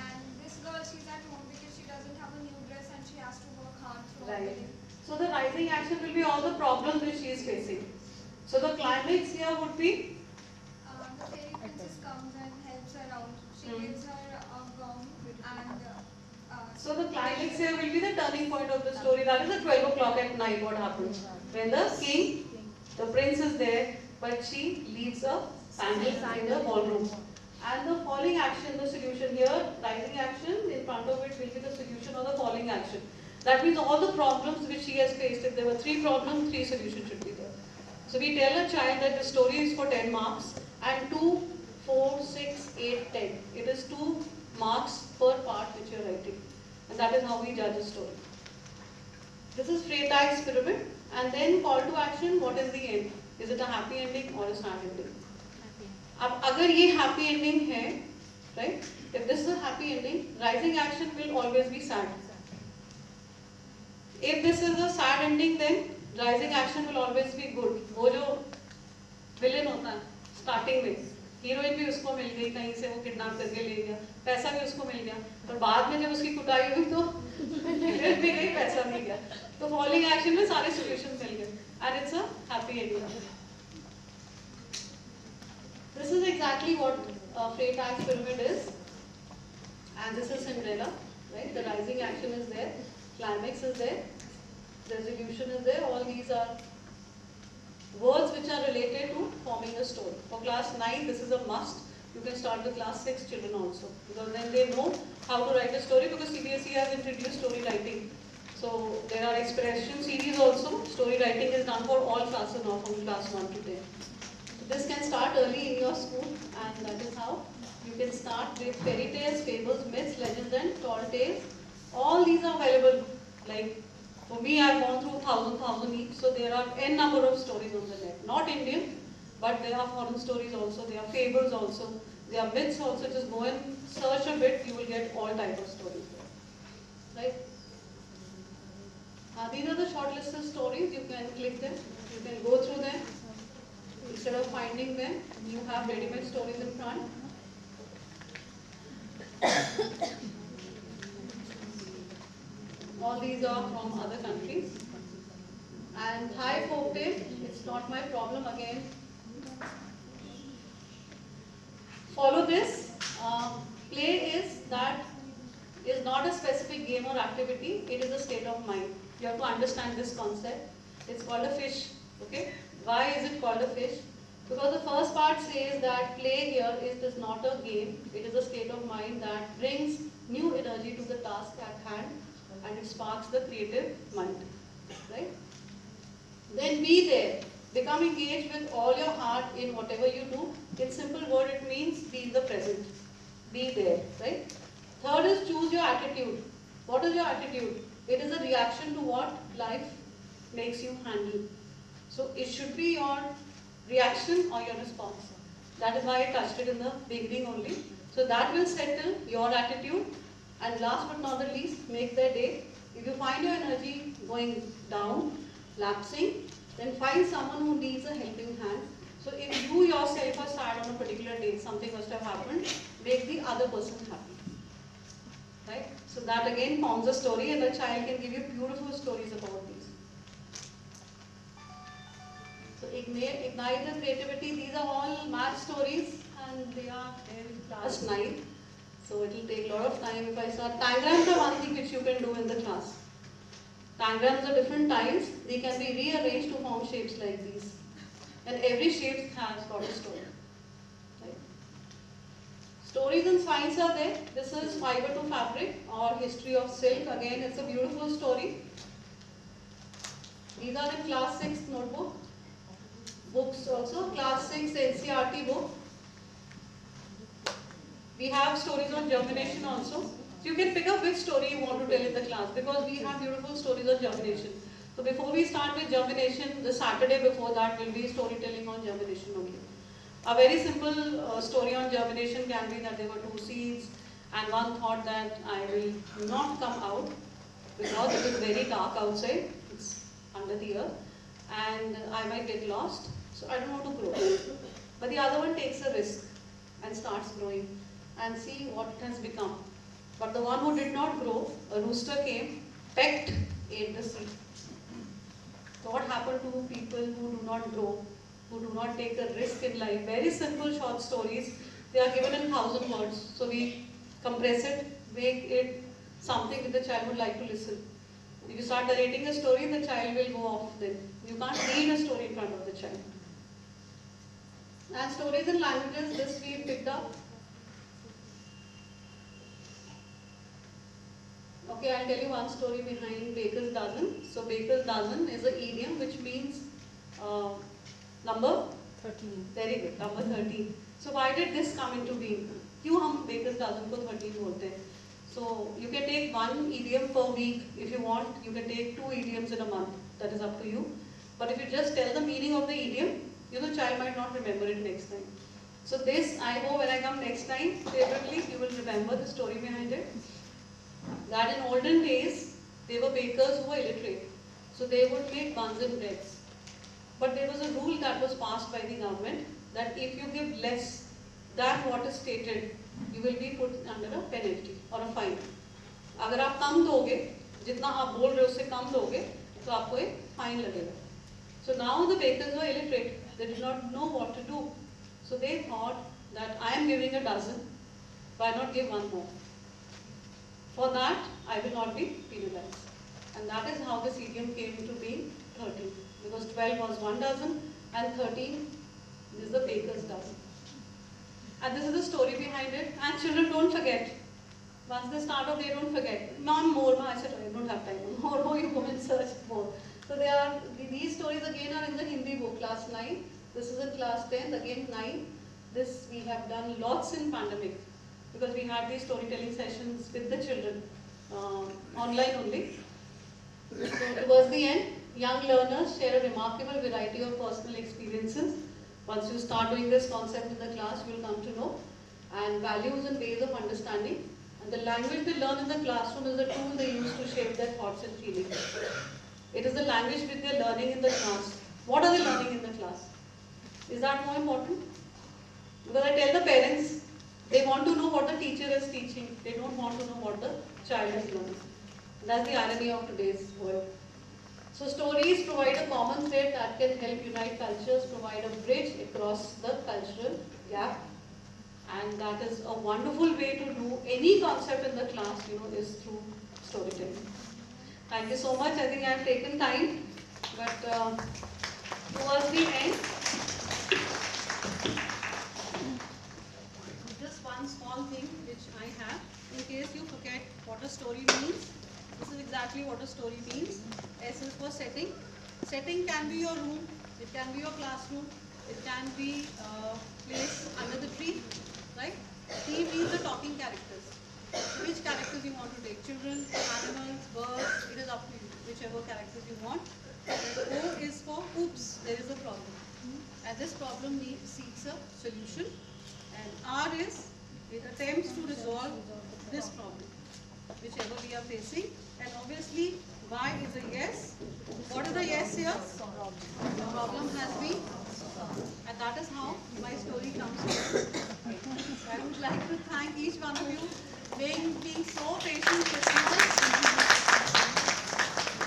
And this girl, she's at home because she doesn't have a new dress and she has to work hard throughout the Right. day. So the rising action will be all the problems which she is facing. So the climax here would be? The fairy princess comes and helps her out. She gives her a gown and So the climax here will be the turning point of the story. That is at 12 o'clock at night what happens. When the king, the prince is there, but she leaves a sandal in the ballroom. And the falling action, the solution here, rising action, in front of it will be the solution or the falling action. That means all the problems which she has faced, if there were 3 problems, 3 solutions should be there. So we tell a child that the story is for 10 marks and 2, 4, 6, 8, 10. It is 2 marks per part which you are writing. And that is how we judge a story. This is Freytag's pyramid. And then call to action, what is the end? Is it a happy ending or a sad ending? अब अगर ये happy ending है, right? If this is a happy ending, rising action will always be sad. If this is a sad ending, then rising action will always be good. वो जो villain होता है starting में, heroine भी उसको मिल गई कहीं से, वो किडनैप करके ले गया, पैसा भी उसको मिल गया, पर बाद में जब उसकी कुटाई हुई तो हीरोइन भी गई, पैसा भी गया. तो falling action में सारे solutions मिल गए, and it's a happy ending. This is exactly what Freytag's pyramid is, and this is Cinderella, right? The rising action is there, climax is there, resolution is there. All these are words which are related to forming a story. For class 9, this is a must. You can start with class 6 children also, because then they know how to write a story, because CBSE has introduced story writing. So there are expression series also. Story writing is done for all classes now from class 1 to 10. This can start early in your school, and that is how you can start with fairy tales, fables, myths, legends, and tall tales. All these are available. Like for me, I've gone through 1,000 each, so there are n number of stories on the net. Not Indian, but there are foreign stories also. There are fables also. There are myths also. Just go and search a bit, you will get all type of stories there. Right? These are the shortlisted stories. You can click them. You can go through them. Instead of finding them, you have ready-made stories in front. All these are from other countries. And Thai folktale, it's not my problem again. Follow this. Play is not a specific game or activity. It is a state of mind. You have to understand this concept. It's called a fish. Okay. Why is it called a fish? Because the first part says that play here is not a game, it is a state of mind that brings new energy to the task at hand, and it sparks the creative mind. Right? Then be there. Become engaged with all your heart in whatever you do. In simple word, it means be in the present. Be there. Right? Third is choose your attitude. What is your attitude? It is a reaction to what life makes you handle. So it should be your reaction or your response. That is why I touched it in the beginning only. So that will settle your attitude, and last but not the least, make their day. If you find your energy going down, lapsing, then find someone who needs a helping hand. So if you yourself are sad on a particular day, something must have happened, make the other person happy. Right? So that again forms a story, and the child can give you beautiful stories about these. So ignite the creativity. These are all math stories, and they are there in class 9. So it will take a lot of time if I start. Diagrams are one thing which you can do in the class. Diagrams are different tiles. They can be rearranged to form shapes like these. And every shape has got a story. Right? Stories and science are there. This is Fiber to Fabric or History of Silk. Again, it's a beautiful story. These are in class 6 notebook. Books also, class 6 NCERT book. We have stories on germination also. So you can pick up which story you want to tell in the class, because we have beautiful stories on germination. So before we start with germination, the Saturday before that will be storytelling on germination only. A very simple story on germination can be that there were 2 seeds, and one thought that I will not come out because it is very dark outside, it's under the earth, and I might get lost, so I don't want to grow. But the other one takes a risk and starts growing and see what it has become. But the one who did not grow, a rooster came, pecked, ate the seed. So what happened to people who do not grow, who do not take a risk in life? Very simple short stories. They are given in 1,000 words. So we compress it, make it something that the child would like to listen. If you start narrating a story, the child will go off then. You can't read a story in front of the child. And stories in languages, this we picked up. Okay, I'll tell you one story behind Baker's dozen. So Baker's dozen is an idiom which means number 13. Very good, number 13. So why did this come into being? क्यों हम Baker's dozen को 13 बोलते हैं? So you can take one idiom per week if you want. You can take 2 idioms in a month. That is up to you. But if you just tell the meaning of the idiom, the child might not remember it next time. So this, I hope when I come next time, favorably, you will remember the story behind it. That in olden days, there were bakers who were illiterate. So they would make buns and breads. But there was a rule that was passed by the government that if you give less than what is stated, you will be put under a penalty or a fine. अगर आप कम दोगे, जितना आप बोल रहे हो उससे कम दोगे, तो आपको एक fine लगेगा. So now the bakers were illiterate. They did not know what to do. So they thought that I am giving a dozen, why not give one more? For that, I will not be penalized. And that is how this idiom came to being 13. Because 12 was 1 dozen and 13 is the baker's dozen. And this is the story behind it. And children don't forget. Once they start off, they don't forget. Mom, more. I said, I don't have time. More, you go and search more. So these stories again are in the Hindi book, class 9. This is in class 10, again 9. This we have done lots in pandemic. Because we had these storytelling sessions with the children, online only. So towards the end, young learners share a remarkable variety of personal experiences. Once you start doing this concept in the class, you will come to know. And values and ways of understanding. And the language they learn in the classroom is the tool they use to shape their thoughts and feelings. It is the language which they are learning in the class. What are they learning in the class? Is that more important? Because I tell the parents, they want to know what the teacher is teaching. They don't want to know what the child is learning. That's the irony of today's world. So stories provide a common thread that can help unite cultures, provide a bridge across the cultural gap. And that is a wonderful way to do any concept in the class, is through storytelling. Thank you so much. I think I have taken time, but towards the end, just one small thing which I have, in case you forget what a story means. This is exactly what a story means. S is for setting. Setting can be your room, it can be your classroom, it can be a place under the tree, right? T means the talking characters. So which characters you want to take? Children, animals, birds, it is up to you, whichever characters you want. And O is for oops, problem. And this problem seeks a solution. And R is, it attempts to resolve this problem, whichever we are facing. And obviously, Y is a yes. What is the yes here? The problem has been, and that is how my story comes to. I would like to thank each one of you being so patient with me.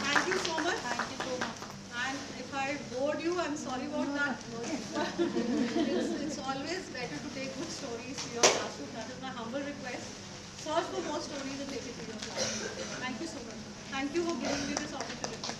Thank you so much. Thank you so much. And if I bored you, I'm sorry about that. It's always better to take good stories to your classroom. That is my humble request. Search for more stories and take it to your classroom. Thank you so much. Thank you for giving me this opportunity.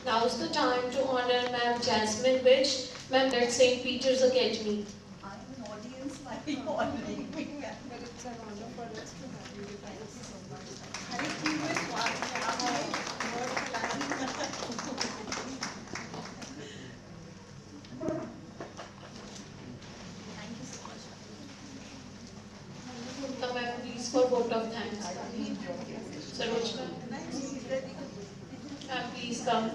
Now's the time to honor Ma'am Jasmine Witch, Ma'am at St. Peter's Academy. I'm an audience, why are you all leaving? But it's an honor for us to have you. Thank you so much. Come ma'am, please for vote of thanks. Saroj ma'am. Ma'am, please come.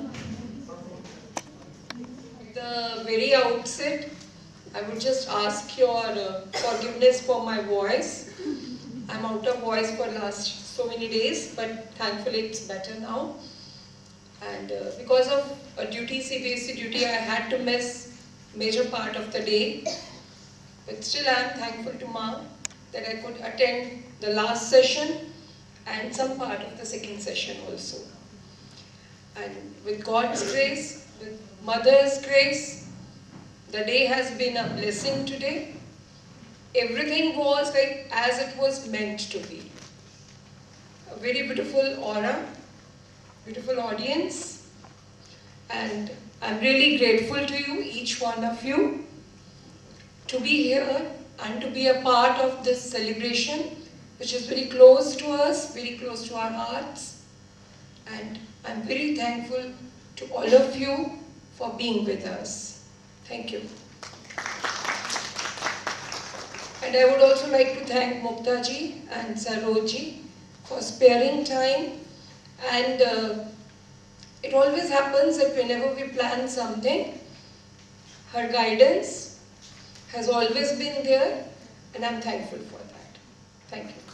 The very outset, I would just ask your forgiveness for my voice. I'm out of voice for last so many days, but thankfully it's better now. And because of a duty, CBSE duty, I had to miss major part of the day. But still I am thankful to Ma that I could attend the last session and some part of the second session also. And with God's grace, with Mother's grace, the day has been a blessing today. Everything was like as it was meant to be. A very beautiful aura, beautiful audience, and I'm really grateful to you, each one of you, to be here and to be a part of this celebration, which is very close to us, very close to our hearts. And I'm very thankful to all of you for being with us. Thank you. And I would also like to thank Mukta ji and Saroj ji for sparing time. And it always happens that whenever we plan something, her guidance has always been there, and I'm thankful for that. Thank you.